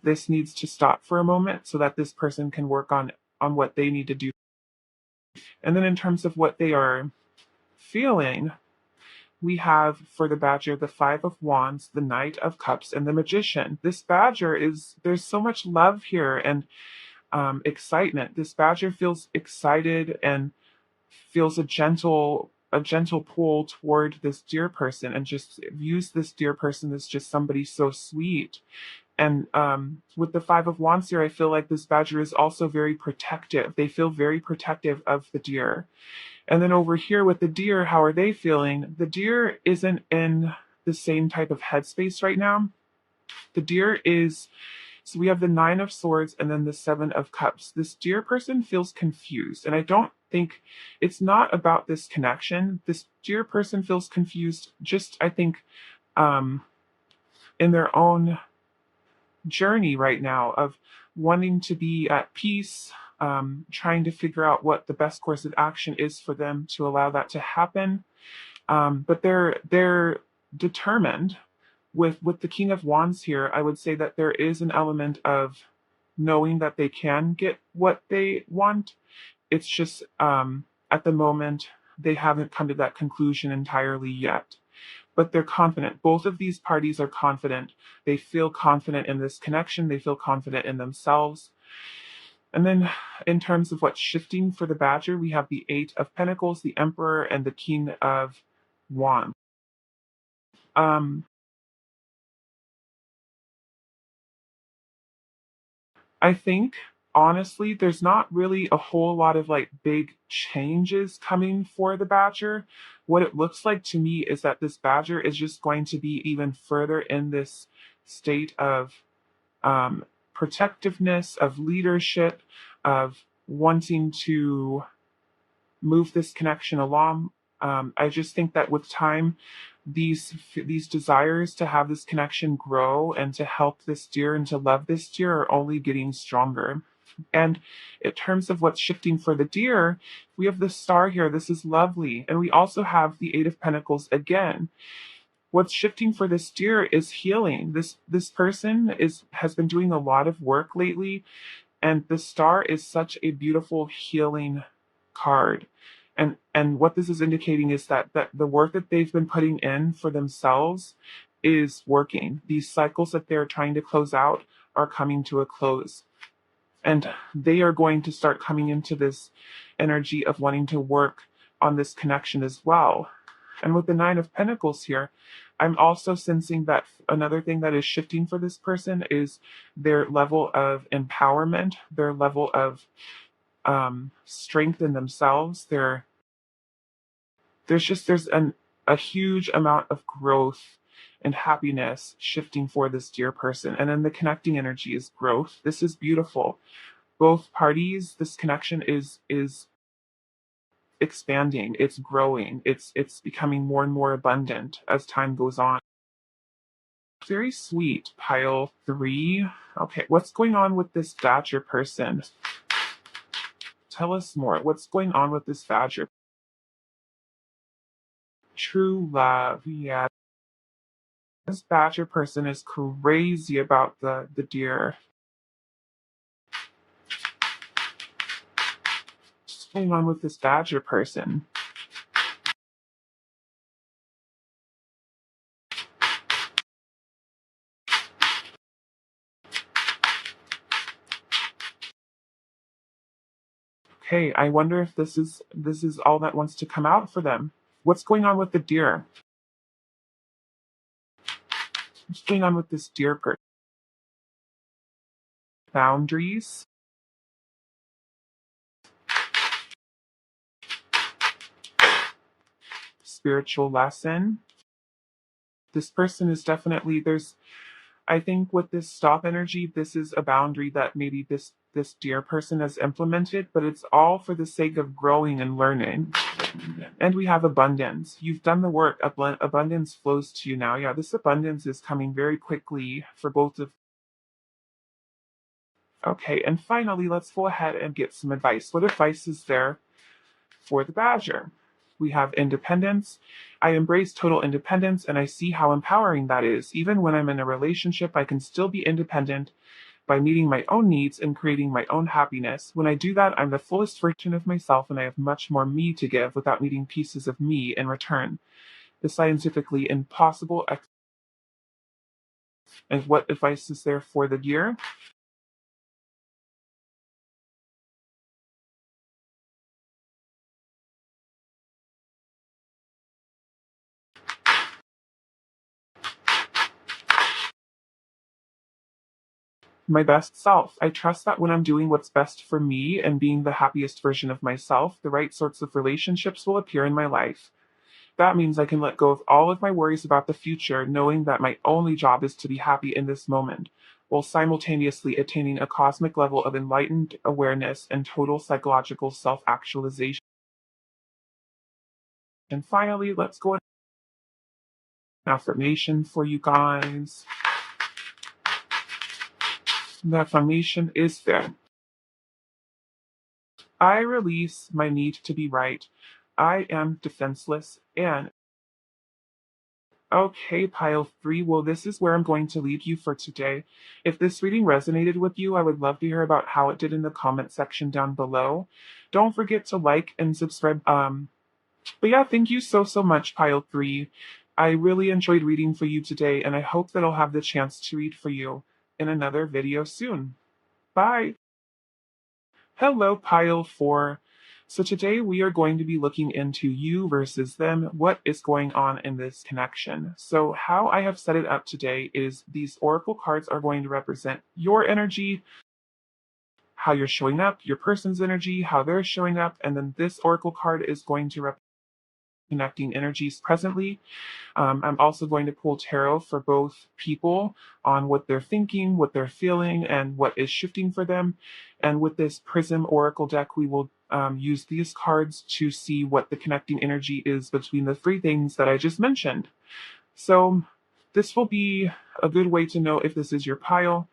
this needs to stop for a moment so that this person can work on what they need to do. And then in terms of what they are feeling, we have for the badger the Five of Wands, the Knight of Cups, and the Magician. This badger is, there's so much love here and excitement. This badger feels excited and feels a gentle pull toward this dear person, and just views this dear person as just somebody so sweet. And with the Five of Wands here, I feel like this badger is also very protective. They feel very protective of the deer. And then over here with the deer, how are they feeling? The deer isn't in the same type of headspace right now. The deer is, so we have the Nine of Swords and then the Seven of Cups. This deer person feels confused, and I don't think it's not about this connection. This deer person feels confused, just I think, um, in their own journey right now of wanting to be at peace, trying to figure out what the best course of action is for them to allow that to happen. But they're determined. With the King of Wands here, I would say that there is an element of knowing that they can get what they want. It's just at the moment they haven't come to that conclusion entirely yet. But they're confident. Both of these parties are confident. They feel confident in this connection. They feel confident in themselves. And then, in terms of what's shifting for the Badger, we have the Eight of Pentacles, the Emperor, and the King of Wands. Um, I think honestly, there's not really a whole lot of like big changes coming for the badger. What it looks like to me is that this badger is just going to be even further in this state of um, protectiveness, of leadership, of wanting to move this connection along. I just think that with time, these desires to have this connection grow and to help this deer and to love this deer are only getting stronger. And in terms of what's shifting for the deer, we have the star here. This is lovely. And we also have the Eight of Pentacles again. What's shifting for this deer is healing. This person has been doing a lot of work lately, and the star is such a beautiful healing card. And what this is indicating is that the work that they've been putting in for themselves is working. These cycles that they're trying to close out are coming to a close. And they are going to start coming into this energy of wanting to work on this connection as well. And with the Nine of Pentacles here, I'm also sensing that another thing that is shifting for this person is their level of empowerment, their level of strength in themselves. There's a huge amount of growth and happiness shifting for this dear person. And then the connecting energy is growth. This is beautiful. Both parties, this connection is expanding, it's growing, it's becoming more and more abundant as time goes on. Very sweet. Pile 3. Okay, what's going on with this Badger person? Tell us more. What's going on with this Badger? True love. Yeah. This Badger person is crazy about the deer. What's going on with this Badger person? Okay, I wonder if this is all that wants to come out for them. What's going on with the deer? What's going on with this deer person? Boundaries. Spiritual lesson. This person is definitely there's I think with this stop energy, this is a boundary that maybe this dear person has implemented, but it's all for the sake of growing and learning. And we have abundance. You've done the work. Abundance flows to you now. Yeah, this abundance is coming very quickly for both of. Okay, and finally, let's go ahead and get some advice. What advice is there for the Badger? We have independence. I embrace total independence and I see how empowering that is. Even when I'm in a relationship, I can still be independent by meeting my own needs and creating my own happiness. When I do that, I'm the fullest version of myself and I have much more me to give without needing pieces of me in return. The scientifically impossible. And what advice is there for the year? My best self. I trust that when I'm doing what's best for me and being the happiest version of myself, the right sorts of relationships will appear in my life. That means I can let go of all of my worries about the future, knowing that my only job is to be happy in this moment, while simultaneously attaining a cosmic level of enlightened awareness and total psychological self actualization. And finally, let's go an affirmation for you guys. The affirmation is there. I release my need to be right. I am defenseless and okay, pile 3. Well, this is where I'm going to leave you for today. If this reading resonated with you, I would love to hear about how it did in the comment section down below. Don't forget to like and subscribe. But yeah, thank you so much, pile 3. I really enjoyed reading for you today, and I hope that I'll have the chance to read for you in another video soon. Bye. Hello, pile 4. So today we are going to be looking into you versus them. What is going on in this connection? So how I have set it up today is these oracle cards are going to represent your energy, how you're showing up, your person's energy, how they're showing up, and then this oracle card is going to represent connecting energies presently. I'm also going to pull tarot for both people on what they're thinking, what they're feeling, and what is shifting for them. And with this Prism Oracle deck, we will use these cards to see what the connecting energy is between the three things that I just mentioned. So this will be a good way to know if this is your pile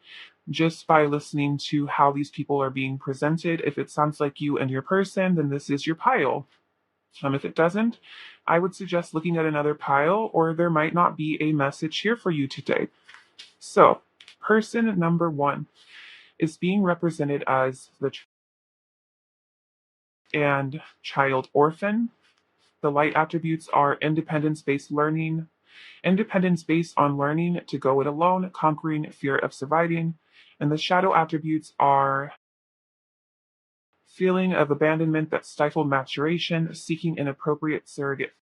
just by listening to how these people are being presented. If it sounds like you and your person, then this is your pile. If it doesn't, I would suggest looking at another pile, or there might not be a message here for you today. So, person number 1 is being represented as the and child orphan. The light attributes are independence based learning, independence based on learning to go it alone, conquering fear of surviving. And the shadow attributes are feeling of abandonment that stifled maturation, seeking an appropriate surrogate.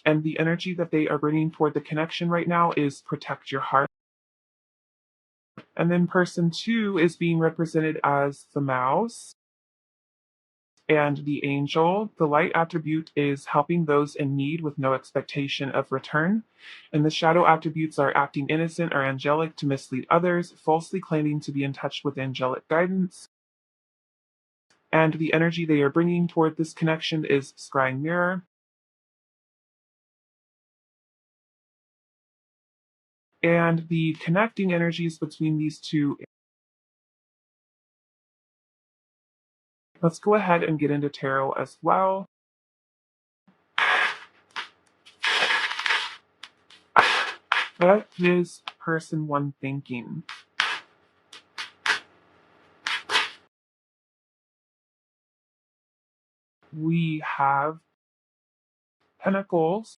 And the energy that they are bringing toward the connection right now is protect your heart. And then person 2 is being represented as the mouse and the angel. The light attribute is helping those in need with no expectation of return. And the shadow attributes are acting innocent or angelic to mislead others, falsely claiming to be in touch with angelic guidance. And the energy they are bringing toward this connection is scrying mirror. And the connecting energies between these two. Let's go ahead and get into tarot as well. What is person 1 thinking? We have Pentacles,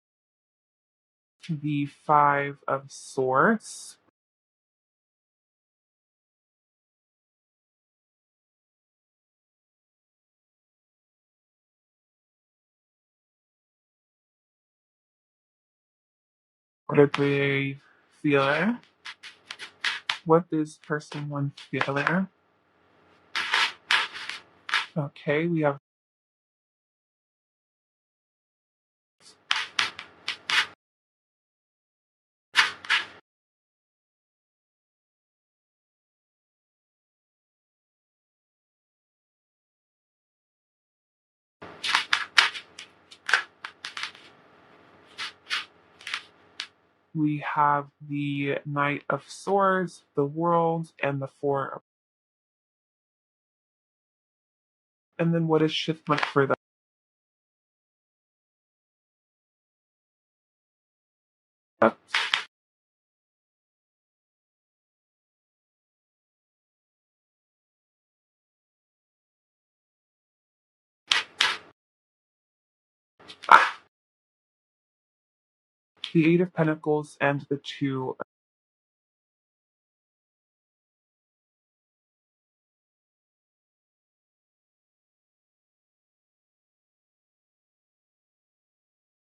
the 5 of Swords, what are they feeling? What is person 1 feeling? Okay, we have the Knight of Swords, the World, and the 4 of. And then what is shiftment for them? The 8 of Pentacles and the 2.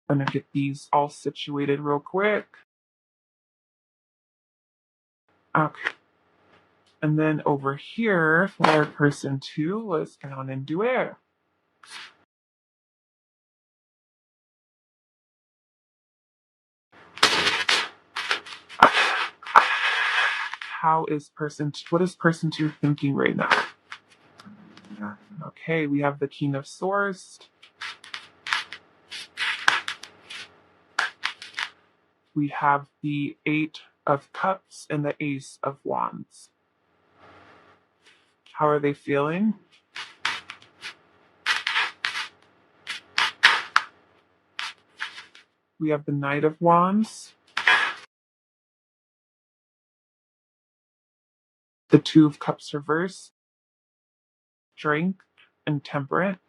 I'm gonna get these all situated real quick. Okay. And then over here for person 2, let's get on into it. What is person 2 thinking right now? Okay, we have the King of Swords. We have the 8 of Cups and the Ace of Wands. How are they feeling? We have the Knight of Wands, the 2 of Cups reverse, Strength and Temperate.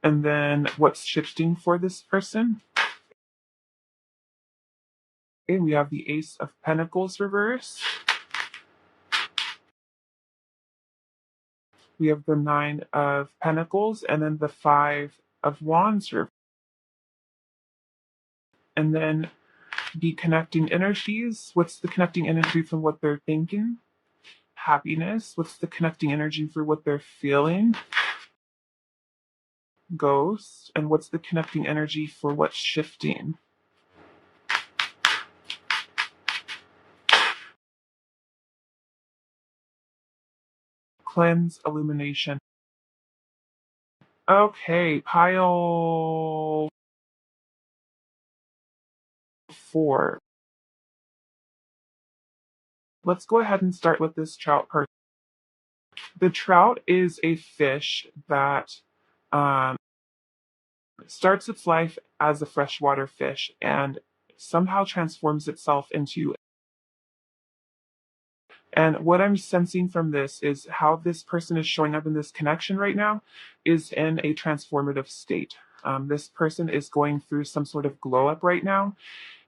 And then what's shifting for this person? Okay, we have the Ace of Pentacles reverse. We have the 9 of Pentacles and then the 5 of Wands reverse. And then the connecting energies. What's the connecting energy from what they're thinking? happiness. What's the connecting energy for what they're feeling? Ghost. And what's the connecting energy for what's shifting? Cleanse, illumination. Okay, pile 4. Let's go ahead and start with this trout person. The trout is a fish that um, starts its life as a freshwater fish and somehow transforms itself into. And what I'm sensing from this is how this person is showing up in this connection right now is in a transformative state. This person is going through some sort of glow up right now.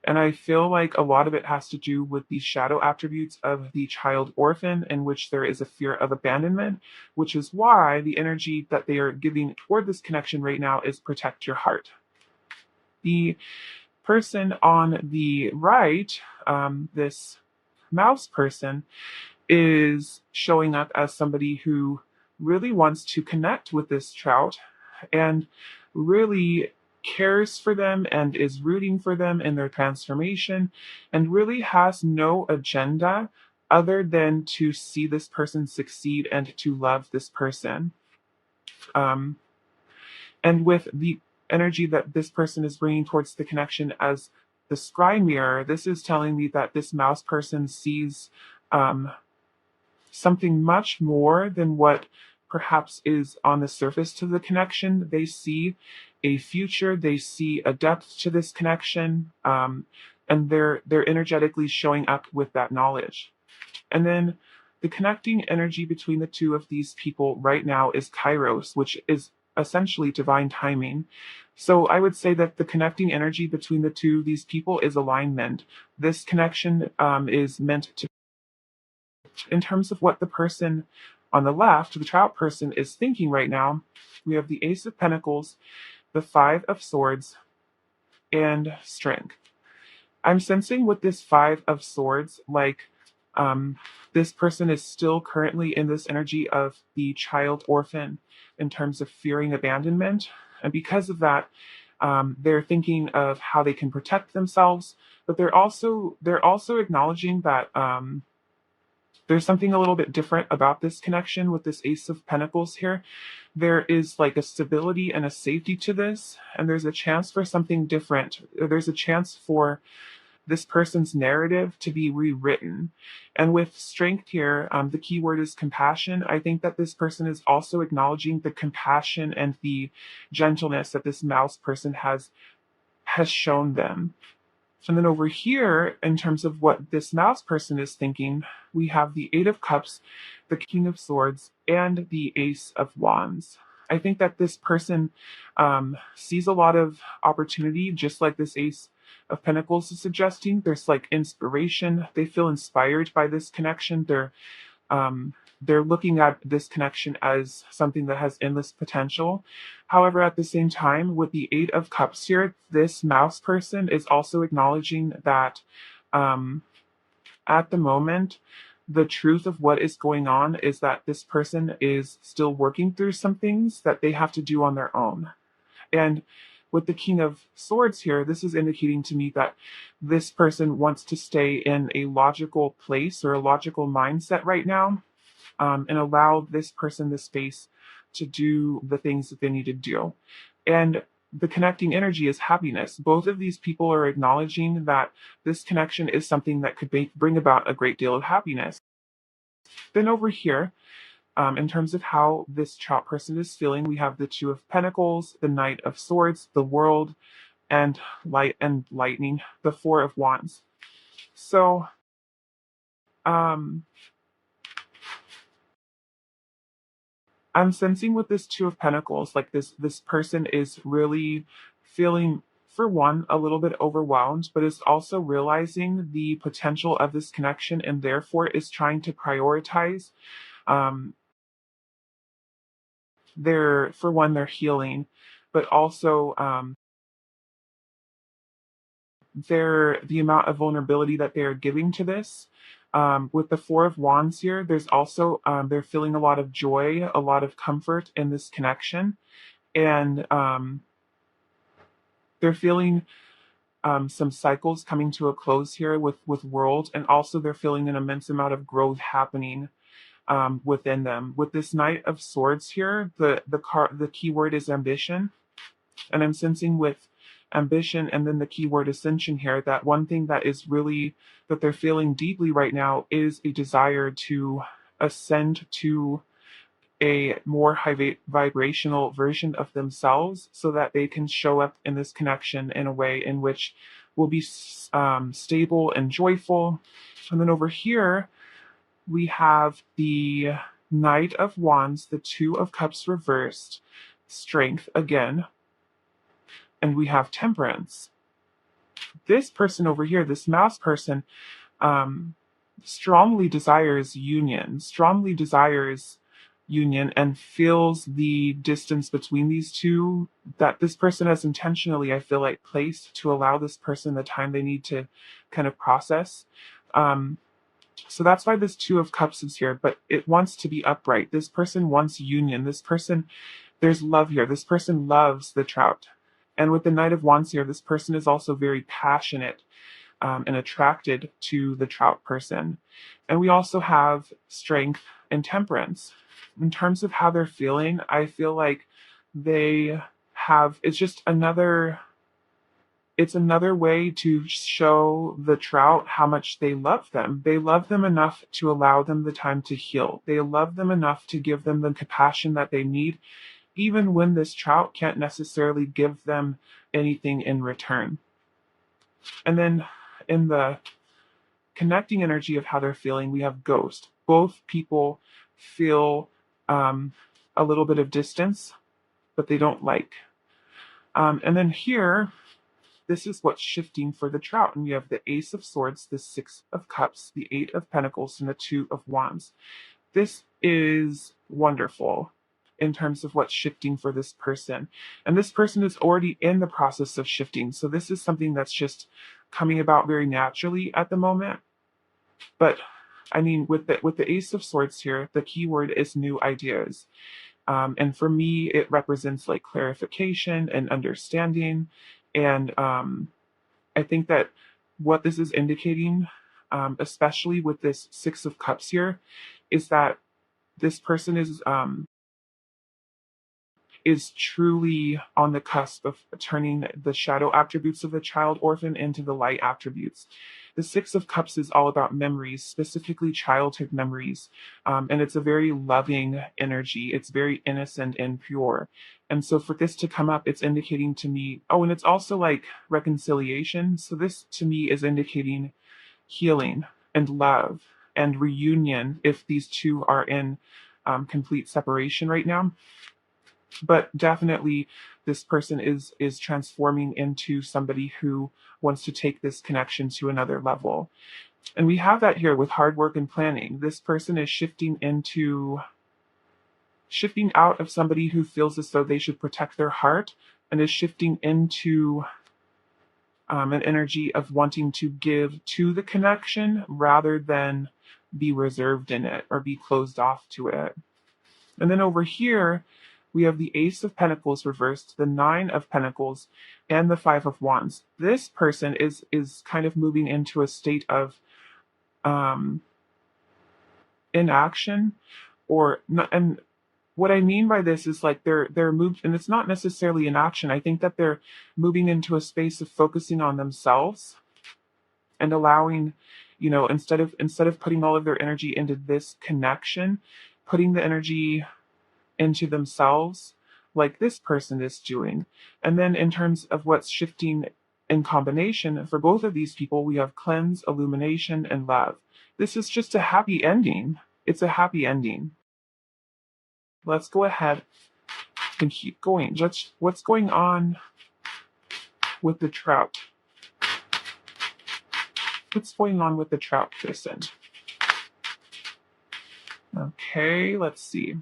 And I feel like a lot of it has to do with the shadow attributes of the child orphan, in which there is a fear of abandonment, which is why the energy that they are giving toward this connection right now is protect your heart. The person on the right, this mouse person, is showing up as somebody who really wants to connect with this trout and really cares for them and is rooting for them in their transformation and really has no agenda other than to see this person succeed and to love this person. Um, and with the energy that this person is bringing towards the connection as the scry mirror, this is telling me that this mouse person sees um, something much more than what perhaps is on the surface to the connection. They see a future, they see a depth to this connection, and they're energetically showing up with that knowledge. And then the connecting energy between the two of these people right now is Kairos, which is essentially divine timing. So I would say that the connecting energy between the two of these people is alignment. This connection is meant to, in terms of what the person on the left, the trout person, is thinking right now. We have the Ace of Pentacles, the Five of Swords, and Strength. I'm sensing with this Five of Swords, like this person is still currently in this energy of the child orphan in terms of fearing abandonment. And because of that, they're thinking of how they can protect themselves, but they're also acknowledging that there's something a little bit different about this connection with this Ace of Pentacles here. There is like a stability and a safety to this, and there's a chance for something different. There's a chance for this person's narrative to be rewritten. And with strength here, the key word is compassion. I think that this person is also acknowledging the compassion and the gentleness that this mouse person has shown them. And then over here, in terms of what this mouse person is thinking, we have the Eight of Cups, the King of Swords, and the Ace of Wands. I think that this person sees a lot of opportunity, just like this Ace of Pentacles is suggesting. There's like inspiration. They feel inspired by this connection. Um, they're looking at this connection as something that has endless potential. However, at the same time, with the Eight of Cups here, this mouse person is also acknowledging that um, at the moment, the truth of what is going on is that this person is still working through some things that they have to do on their own. And with the King of Swords here, this is indicating to me that this person wants to stay in a logical place or a logical mindset right now, and allow this person the space to do the things that they need to do. And the connecting energy is happiness. Both of these people are acknowledging that this connection is something that could bring about a great deal of happiness. Then over here, in terms of how this chop person is feeling, we have the Two of Pentacles, the Knight of Swords, the World, and Light and Lightning, the Four of Wands. So, um, I'm sensing with this Two of Pentacles, like this person is really feeling, for one, a little bit overwhelmed, but is also realizing the potential of this connection and therefore is trying to prioritize um, for one, their healing, but also the amount of vulnerability that they are giving to this. With the Four of Wands here, there's also, they're feeling a lot of joy, a lot of comfort in this connection. And they're feeling some cycles coming to a close here with world. And also they're feeling an immense amount of growth happening within them. With this Knight of Swords here, the key word is ambition. And I'm sensing with ambition and then the keyword ascension here that one thing that is really that they're feeling deeply right now is a desire to ascend to a more high vibrational version of themselves so that they can show up in this connection in a way in which will be stable and joyful. And then over here we have the Knight of Wands, the Two of Cups reversed, strength again, and we have temperance. This person over here, this mouse person, strongly desires union, and feels the distance between these two that this person has intentionally, I feel like, placed to allow this person the time they need to kind of process. So that's why this Two of Cups is here, but it wants to be upright. This person wants union. This person, there's love here. This person loves the trout. And with the Knight of Wands here, this person is also very passionate and attracted to the trout person. And we also have strength and temperance. In terms of how they're feeling, I feel like they have, it's another way to show the trout how much they love them. They love them enough to allow them the time to heal. They love them enough to give them the compassion that they need, even when this trout can't necessarily give them anything in return. And then in the connecting energy of how they're feeling, we have ghost. Both people feel a little bit of distance, but they don't like. And then here, this is what's shifting for the trout. And we have the Ace of Swords, the Six of Cups, the Eight of Pentacles, and the Two of Wands. This is wonderful in terms of what's shifting for this person. And this person is already in the process of shifting. So this is something that's just coming about very naturally at the moment. But I mean, with the Ace of Swords here, the key word is new ideas. And for me, it represents like clarification and understanding. And I think that what this is indicating, especially with this Six of Cups here, is that this person is truly on the cusp of turning the shadow attributes of the child orphan into the light attributes. The Six of Cups is all about memories, specifically childhood memories. And it's a very loving energy. It's very innocent and pure. And so for this to come up, it's indicating to me, oh, and it's also like reconciliation. So this to me is indicating healing and love and reunion if these two are in complete separation right now. But definitely this person is transforming into somebody who wants to take this connection to another level. And we have that here with hard work and planning. This person is shifting out of somebody who feels as though they should protect their heart and is shifting into an energy of wanting to give to the connection rather than be reserved in it or be closed off to it. And then over here, we have the Ace of Pentacles reversed, the Nine of Pentacles, and the Five of Wands. This person is kind of moving into a state of inaction, and what I mean by this is like they're moved, and it's not necessarily inaction. I think that they're moving into a space of focusing on themselves and allowing, instead of putting all of their energy into this connection, putting the energy into themselves like this person is doing. And then in terms of what's shifting in combination for both of these people, we have cleanse, illumination, and love. This is just a happy ending. It's a happy ending. Let's go ahead and keep going. What's going on with the trout? What's going on with the trout person? Okay, let's see.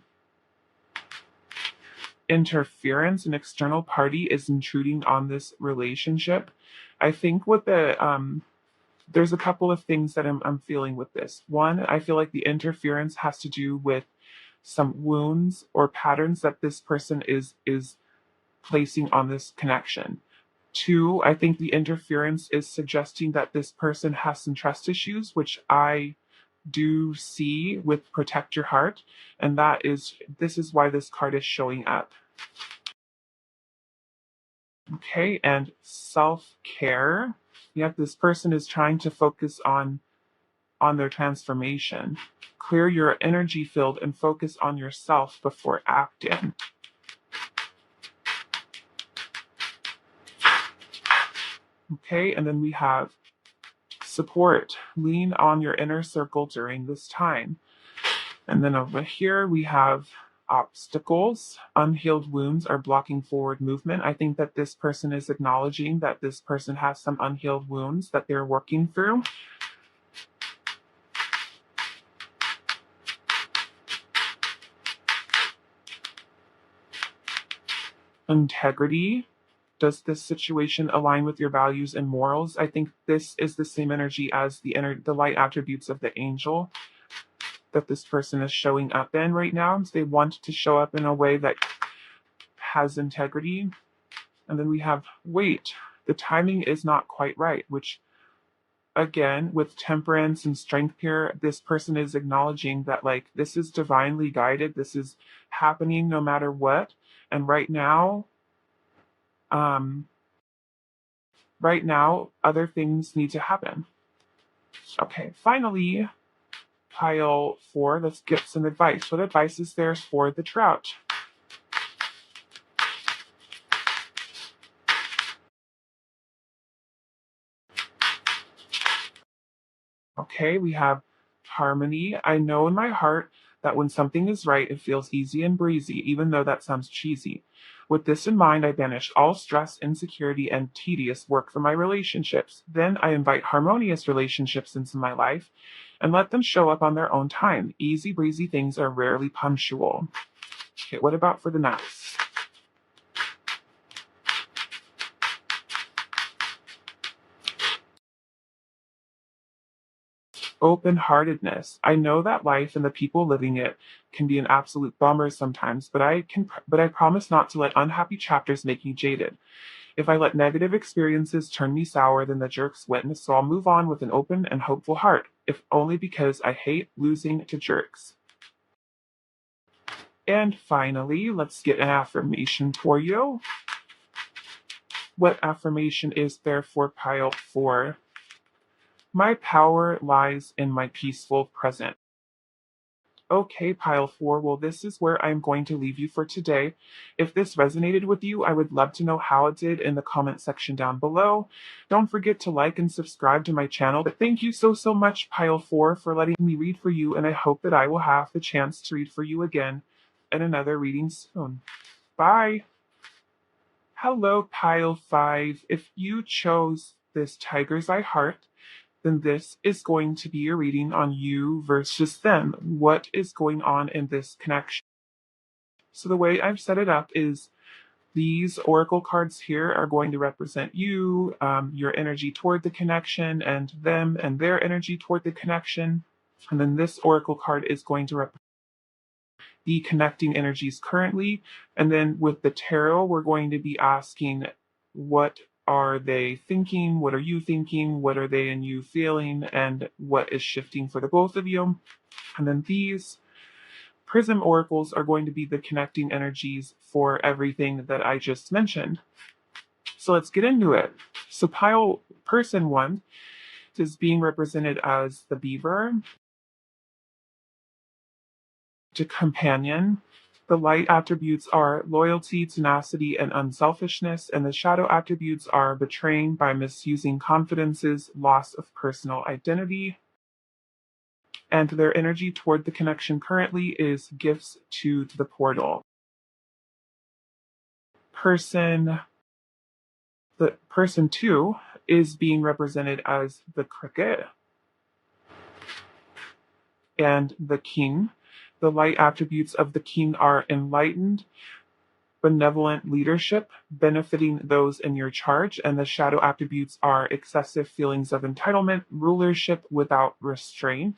Interference, an external party is intruding on this relationship. I think with the there's a couple of things that I'm feeling with this. One, I feel like the interference has to do with some wounds or patterns that this person is placing on this connection. Two, I think the interference is suggesting that this person has some trust issues, which I do see with protect your heart, and this is why this card is showing up. Okay, and self-care. Yep, this person is trying to focus on their transformation. Clear your energy field and focus on yourself before acting. Okay, and then we have support. Lean on your inner circle during this time. And then over here we have obstacles. Unhealed wounds are blocking forward movement. I think that this person is acknowledging that this person has some unhealed wounds that they're working through. Integrity. Does this situation align with your values and morals? I think this is the same energy as the light attributes of the angel that this person is showing up in right now. They want to show up in a way that has integrity. And then we have wait. The timing is not quite right, which again, with temperance and strength here, this person is acknowledging that like this is divinely guided. This is happening no matter what. And um, right now, other things need to happen. Okay, finally, pile 4, let's get some advice. What advice is there for the trout? Okay, we have harmony. I know in my heart that when something is right, it feels easy and breezy, even though that sounds cheesy. With this in mind, I banish all stress, insecurity, and tedious work from my relationships. Then I invite harmonious relationships into my life and let them show up on their own time. Easy breezy things are rarely punctual. Okay, what about for the next? Open-heartedness. I know that life and the people living it can be an absolute bummer sometimes, but I promise not to let unhappy chapters make me jaded. If I let negative experiences turn me sour, then the jerks witness, so I'll move on with an open and hopeful heart, if only because I hate losing to jerks. And finally, let's get an affirmation for you. What affirmation is there for pile 4? My power lies in my peaceful present. Okay, pile 4. Well, this is where I'm going to leave you for today. If this resonated with you, I would love to know how it did in the comment section down below. Don't forget to like and subscribe to my channel. But thank you so much, pile 4, for letting me read for you, and I hope that I will have the chance to read for you again in another reading soon. Bye! Hello, pile 5. If you chose this Tiger's Eye Heart, then this is going to be a reading on you versus them. What is going on in this connection? So the way I've set it up is these oracle cards here are going to represent you, your energy toward the connection, and them and their energy toward the connection. And then this oracle card is going to represent the connecting energies currently. And then with the tarot, we're going to be asking what are they thinking? What are you thinking? What are they and you feeling? And what is shifting for the both of you? And then these prism oracles are going to be the connecting energies for everything that I just mentioned. So let's get into it. So pile person 1 is being represented as the beaver, the companion. The light attributes are loyalty, tenacity, and unselfishness, and the shadow attributes are betraying by misusing confidences, loss of personal identity. And their energy toward the connection currently is gifts to the portal. The person 2 is being represented as the cricket and the king. The light attributes of the king are enlightened, benevolent leadership benefiting those in your charge, and the shadow attributes are excessive feelings of entitlement, rulership without restraint.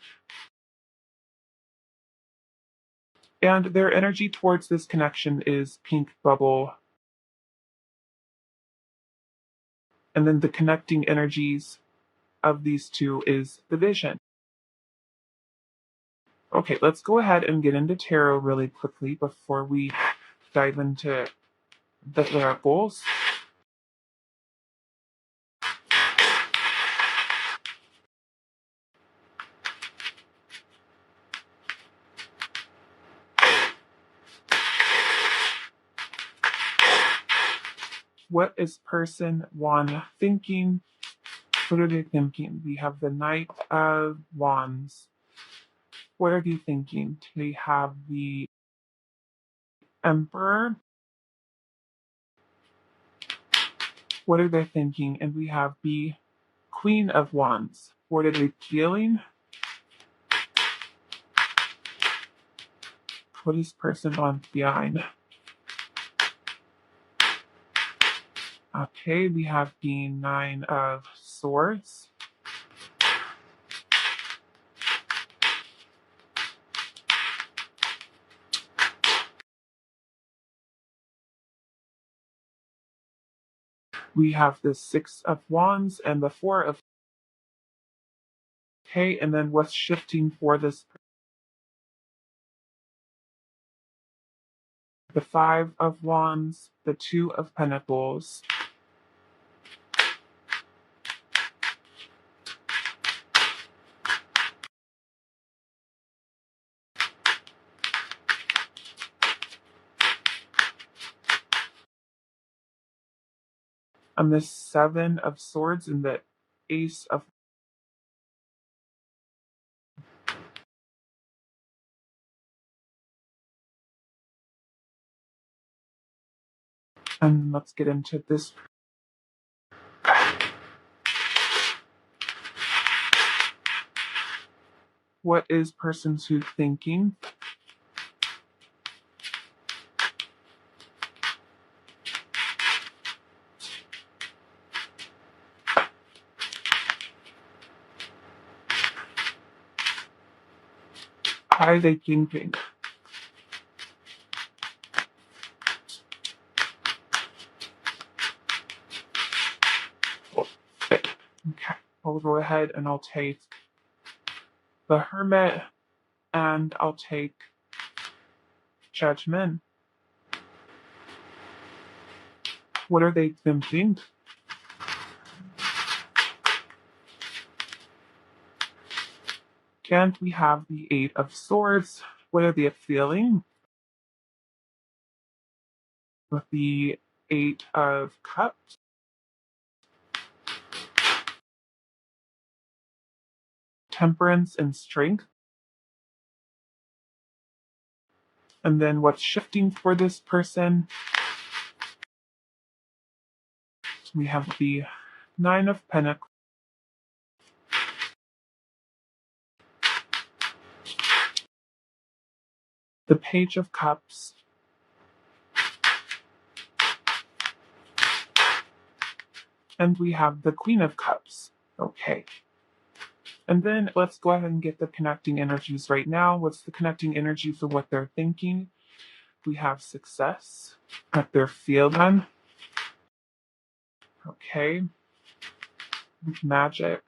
And their energy towards this connection is pink bubble. And then the connecting energies of these two is the vision. Okay, let's go ahead and get into tarot really quickly before we dive into the goals. What is person one thinking? What are they thinking? We have the Knight of Wands. What are they thinking? They have the Emperor. What are they thinking? And we have the Queen of Wands. What are they feeling? What is person one behind? Okay, we have the Nine of Swords. We have the Six of Wands and the Four of. Okay, and then what's shifting for this? The Five of Wands, the Two of Pentacles. And the Seven of Swords and the Ace of. And let's get into this. What is person two thinking? How are they thinking? Okay, I'll go ahead and I'll take the Hermit and I'll take Judgment. What are they thinking? Can't we have the Eight of Swords? What are they feeling? With the Eight of Cups. Temperance and Strength. And then what's shifting for this person? We have the Nine of Pentacles. The Page of Cups. And we have the Queen of Cups. Okay. And then let's go ahead and get the connecting energies right now. What's the connecting energy for what they're thinking? We have success at their feeling. Okay. Magic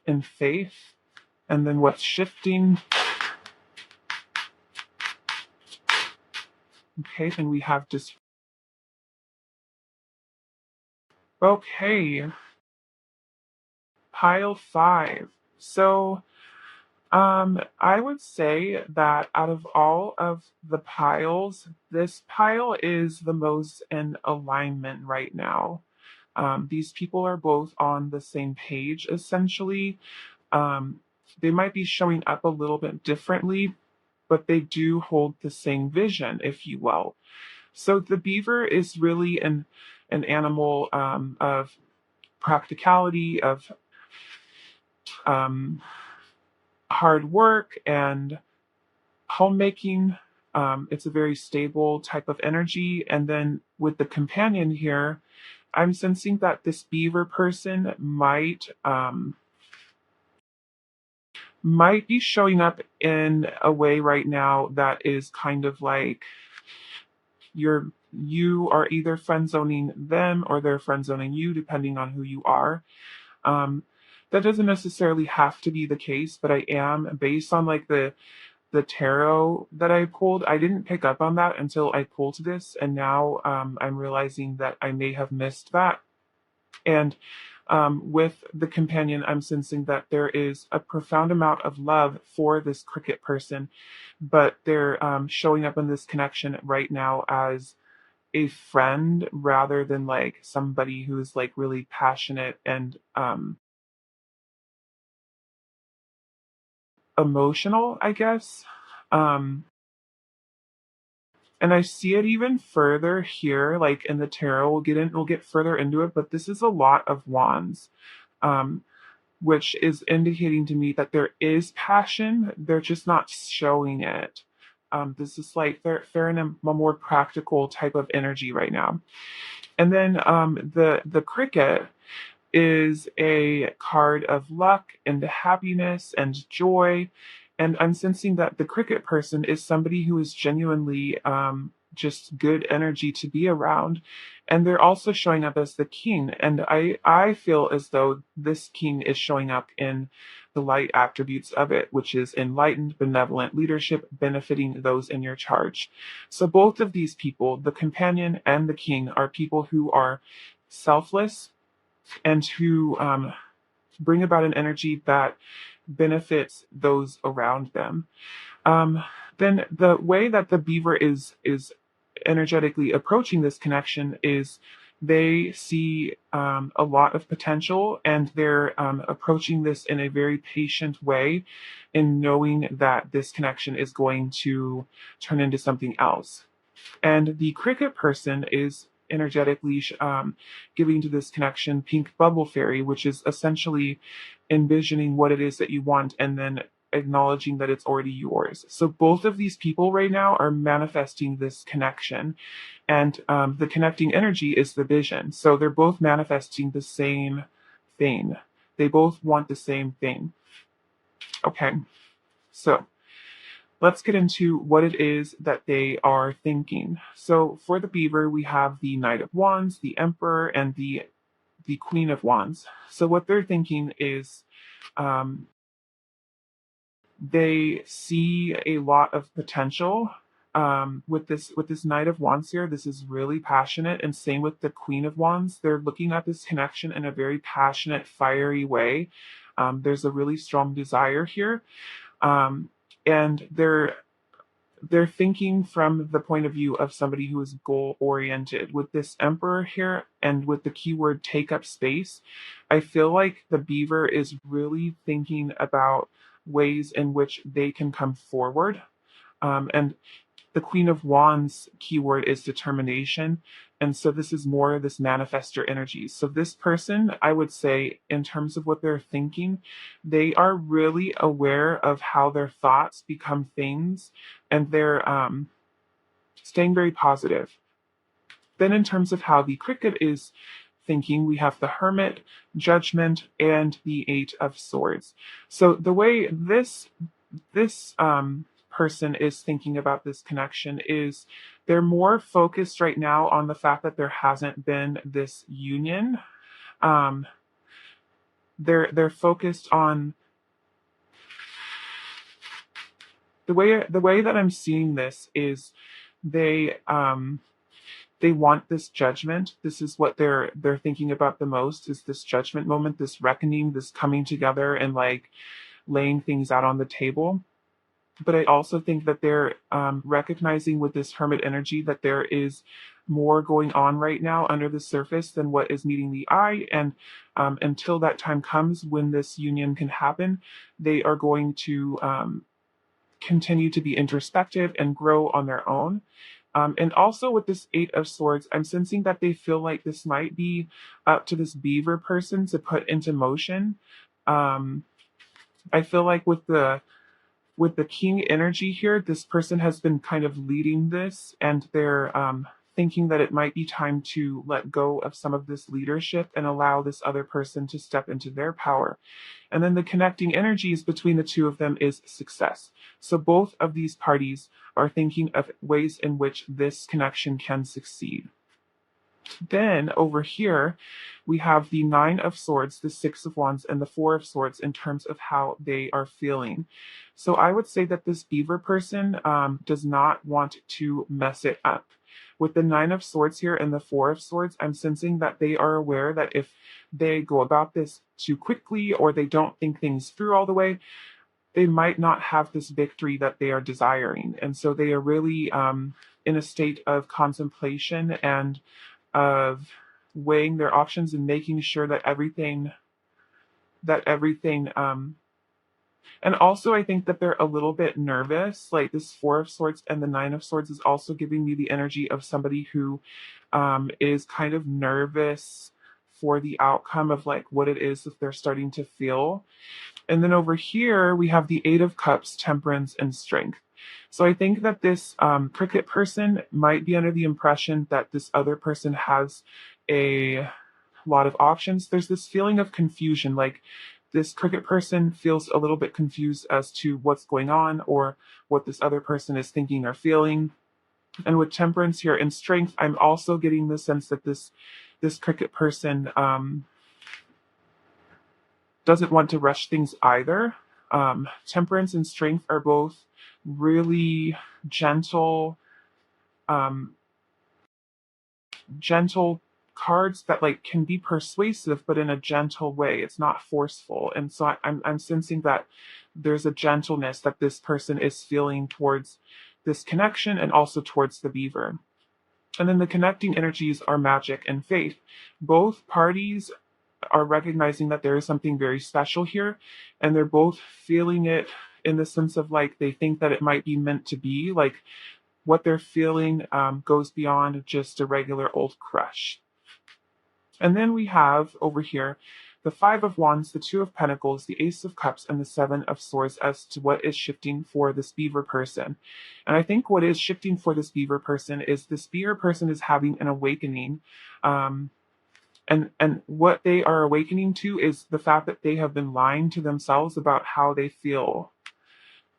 and faith. And then what's shifting? Okay, then we have just. Okay. Pile 5. So I would say that out of all of the piles, this pile is the most in alignment right now. These people are both on the same page, essentially. Um, they might be showing up a little bit differently, but they do hold the same vision, if you will. So the beaver is really an animal of practicality, of um, hard work and homemaking. It's a very stable type of energy. And then with the companion here, I'm sensing that this beaver person might be showing up in a way right now that is kind of like you are either friend zoning them or they're friend zoning you, depending on who you are. Um, that doesn't necessarily have to be the case, but I am based on like the tarot that I pulled. I didn't pick up on that until I pulled this, and now I'm realizing that I may have missed that. And with the companion, I'm sensing that there is a profound amount of love for this cricket person, but they're showing up in this connection right now as a friend rather than like somebody who's like really passionate and emotional, I guess. Um, and I see it even further here, like in the tarot. We'll get further into it, but this is a lot of wands. Um, which is indicating to me that there is passion. They're just not showing it. This is like they're in a more practical type of energy right now. And then the cricket is a card of luck and happiness and joy. And I'm sensing that the cricket person is somebody who is genuinely just good energy to be around. And they're also showing up as the king. And I feel as though this king is showing up in the light attributes of it, which is enlightened, benevolent leadership, benefiting those in your charge. So both of these people, the companion and the king, are people who are selfless and who bring about an energy that benefits those around them. Um, then the way that the beaver is energetically approaching this connection is they see a lot of potential, and they're approaching this in a very patient way, in knowing that this connection is going to turn into something else. And the cricket person is energetically giving to this connection pink bubble fairy, which is essentially envisioning what it is that you want and then acknowledging that it's already yours. So both of these people right now are manifesting this connection, and the connecting energy is the vision. So they're both manifesting the same thing. They both want the same thing. Okay, so let's get into what it is that they are thinking. So for the beaver, we have the Knight of Wands, the Emperor, and the Queen of Wands. So what they're thinking is um, they see a lot of potential with this Knight of Wands here. This is really passionate, and same with the Queen of Wands. They're looking at this connection in a very passionate, fiery way. There's a really strong desire here, and they're thinking from the point of view of somebody who is goal oriented. With this Emperor here and with the keyword take up space, I feel like the beaver is really thinking about ways in which they can come forward. And the Queen of Wands keyword is determination. And so this is more this manifester energy. So this person, I would say, in terms of what they're thinking, they are really aware of how their thoughts become things, and they're staying very positive. Then in terms of how the cricket is thinking, we have the Hermit, Judgment, and the Eight of Swords. So the way this person is thinking about this connection is they're more focused right now on the fact that there hasn't been this union. Um, they're focused on the way that I'm seeing this is they they want this judgment. This is what they're thinking about the most, is this judgment moment, this reckoning, this coming together and like laying things out on the table. But I also think that they're recognizing with this hermit energy that there is more going on right now under the surface than what is meeting the eye. And until that time comes when this union can happen, they are going to continue to be introspective and grow on their own. And also with this Eight of Swords, I'm sensing that they feel like this might be up to this beaver person to put into motion. I feel like with the king energy here, this person has been kind of leading this, and they're thinking that it might be time to let go of some of this leadership and allow this other person to step into their power. And then the connecting energies between the two of them is success. So both of these parties are thinking of ways in which this connection can succeed. Then over here, we have the Nine of Swords, the Six of Wands, and the Four of Swords in terms of how they are feeling. So I would say that this beaver person does not want to mess it up. With the Nine of Swords here and the Four of Swords, I'm sensing that they are aware that if they go about this too quickly or they don't think things through all the way, they might not have this victory that they are desiring. And so they are really in a state of contemplation and of weighing their options and making sure that everything and also I think that they're a little bit nervous. Like this Four of Swords and the Nine of Swords is also giving me the energy of somebody who is kind of nervous for the outcome of like what it is that they're starting to feel. And then over here we have the Eight of Cups, Temperance, and Strength. So I think that this cricket person might be under the impression that this other person has a lot of options. There's this feeling of confusion, like this cricket person feels a little bit confused as to what's going on or what this other person is thinking or feeling. And with Temperance here and Strength, I'm also getting the sense that this cricket person doesn't want to rush things either. Temperance and Strength are both really gentle, um, gentle cards that like can be persuasive, but in a gentle way. It's not forceful, and so I'm sensing that there's a gentleness that this person is feeling towards this connection and also towards the beaver. And then the connecting energies are magic and faith. Both parties are recognizing that there is something very special here, and they're both feeling it in the sense of like they think that it might be meant to be. Like what they're feeling goes beyond just a regular old crush. And then we have over here the Five of Wands, the Two of Pentacles, the Ace of Cups, and the Seven of Swords as to what is shifting for this beaver person. And I think what is shifting for this beaver person is this beaver person is having an awakening. And what they are awakening to is the fact that they have been lying to themselves about how they feel.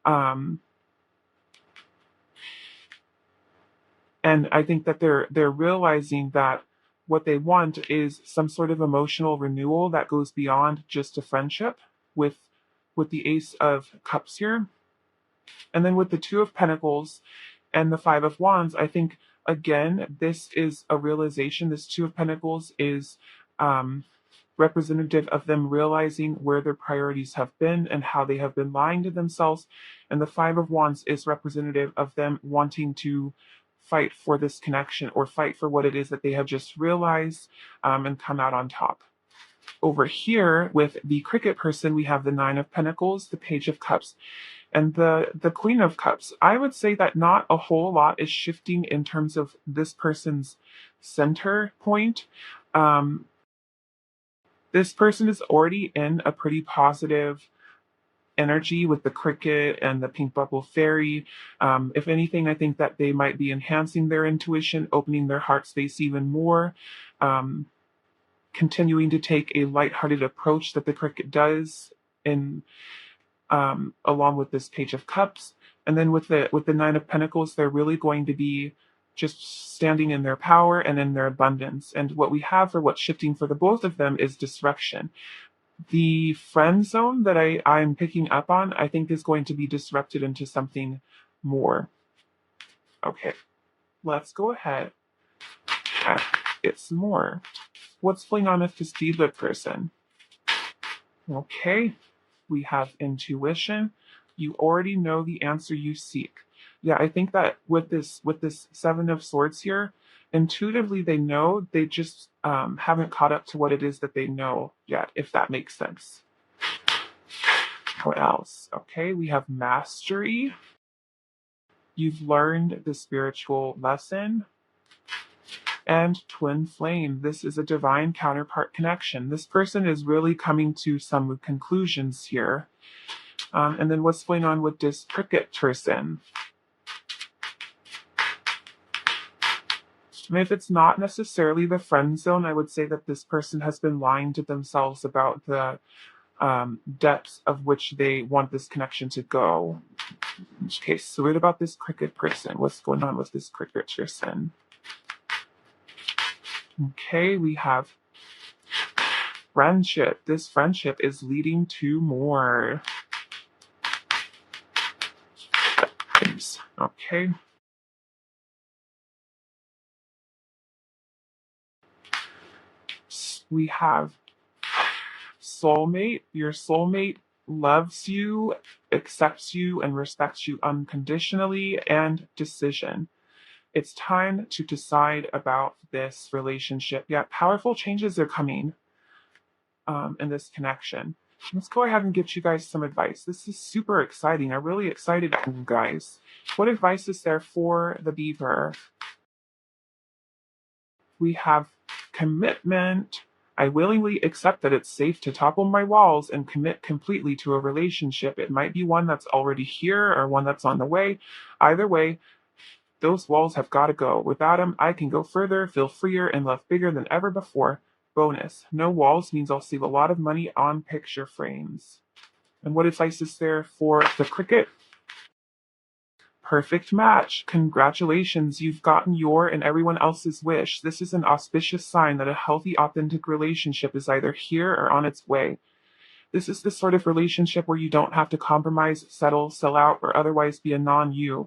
And I think that they're realizing that what they want is some sort of emotional renewal that goes beyond just a friendship with the Ace of Cups here. And then with the Two of Pentacles and the Five of Wands, I think again this is a realization. This Two of Pentacles is representative of them realizing where their priorities have been and how they have been lying to themselves. And the Five of Wands is representative of them wanting to fight for this connection or fight for what it is that they have just realized and come out on top. Over here with the cricket person, we have the Nine of Pentacles, the Page of Cups, and the Queen of Cups. I would say that not a whole lot is shifting in terms of this person's center point. This person is already in a pretty positive energy with the cricket and the pink bubble fairy. If anything, I think that they might be enhancing their intuition, opening their heart space even more, continuing to take a lighthearted approach that the cricket does in along with this Page of Cups. And then with the Nine of Pentacles, they're really going to be just standing in their power and in their abundance. And what we have for what's shifting for the both of them is disruption. The friend zone that I'm picking up on, I think is going to be disrupted into something more. Okay, let's go ahead and get some more. What's going on with this Diva person? Okay, we have intuition. You already know the answer you seek. Yeah, I think that with this Seven of Swords here, intuitively they know, they just haven't caught up to what it is that they know yet, if that makes sense. What else? Okay, we have mastery. You've learned the spiritual lesson. And twin flame. This is a divine counterpart connection. This person is really coming to some conclusions here. And then what's going on with this cricket person? And if it's not necessarily the friend zone, I would say that this person has been lying to themselves about the depths of which they want this connection to go. Okay, so what about this cricket person? What's going on with this cricket person? Okay, we have friendship. This friendship is leading to more. Okay. We have soulmate. Your soulmate loves you, accepts you, and respects you unconditionally, and decision. It's time to decide about this relationship. Yeah, powerful changes are coming in this connection. Let's go ahead and get you guys some advice. This is super exciting. I'm really excited for you guys. What advice is there for the beaver? We have commitment. I willingly accept that it's safe to topple my walls and commit completely to a relationship. It might be one that's already here or one that's on the way. Either way, those walls have got to go. Without them, I can go further, feel freer, and love bigger than ever before. Bonus, no walls means I'll save a lot of money on picture frames. And what advice is there for the cricket? Perfect match. Congratulations, you've gotten your and everyone else's wish. This is an auspicious sign that a healthy, authentic relationship is either here or on its way. This is the sort of relationship where you don't have to compromise, settle, sell out, or otherwise be a non-you.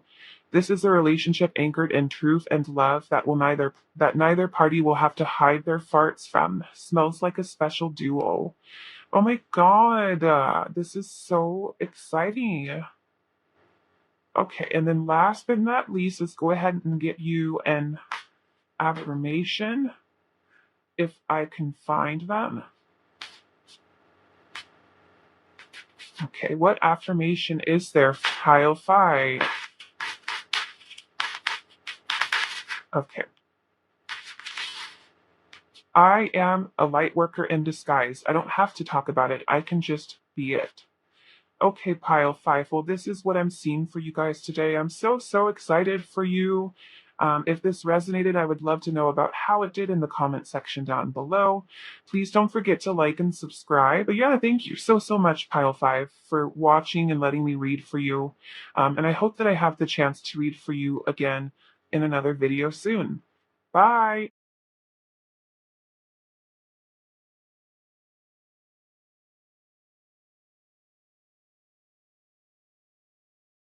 This is a relationship anchored in truth and love that neither party will have to hide their farts from. Smells like a special duo. Oh my god, this is so exciting. Okay, and then last but not least, let's go ahead and get you an affirmation if I can find them. Okay, what affirmation is there? Pile 5. Okay. I am a light worker in disguise. I don't have to talk about it. I can just be it. Okay, pile 5. Well, this is what I'm seeing for you guys today. I'm so excited for you. If this resonated, I would love to know about how it did in the comment section down below. Please don't forget to like and subscribe. But yeah, thank you so much, pile 5, for watching and letting me read for you. And I hope that I have the chance to read for you again in another video soon. Bye!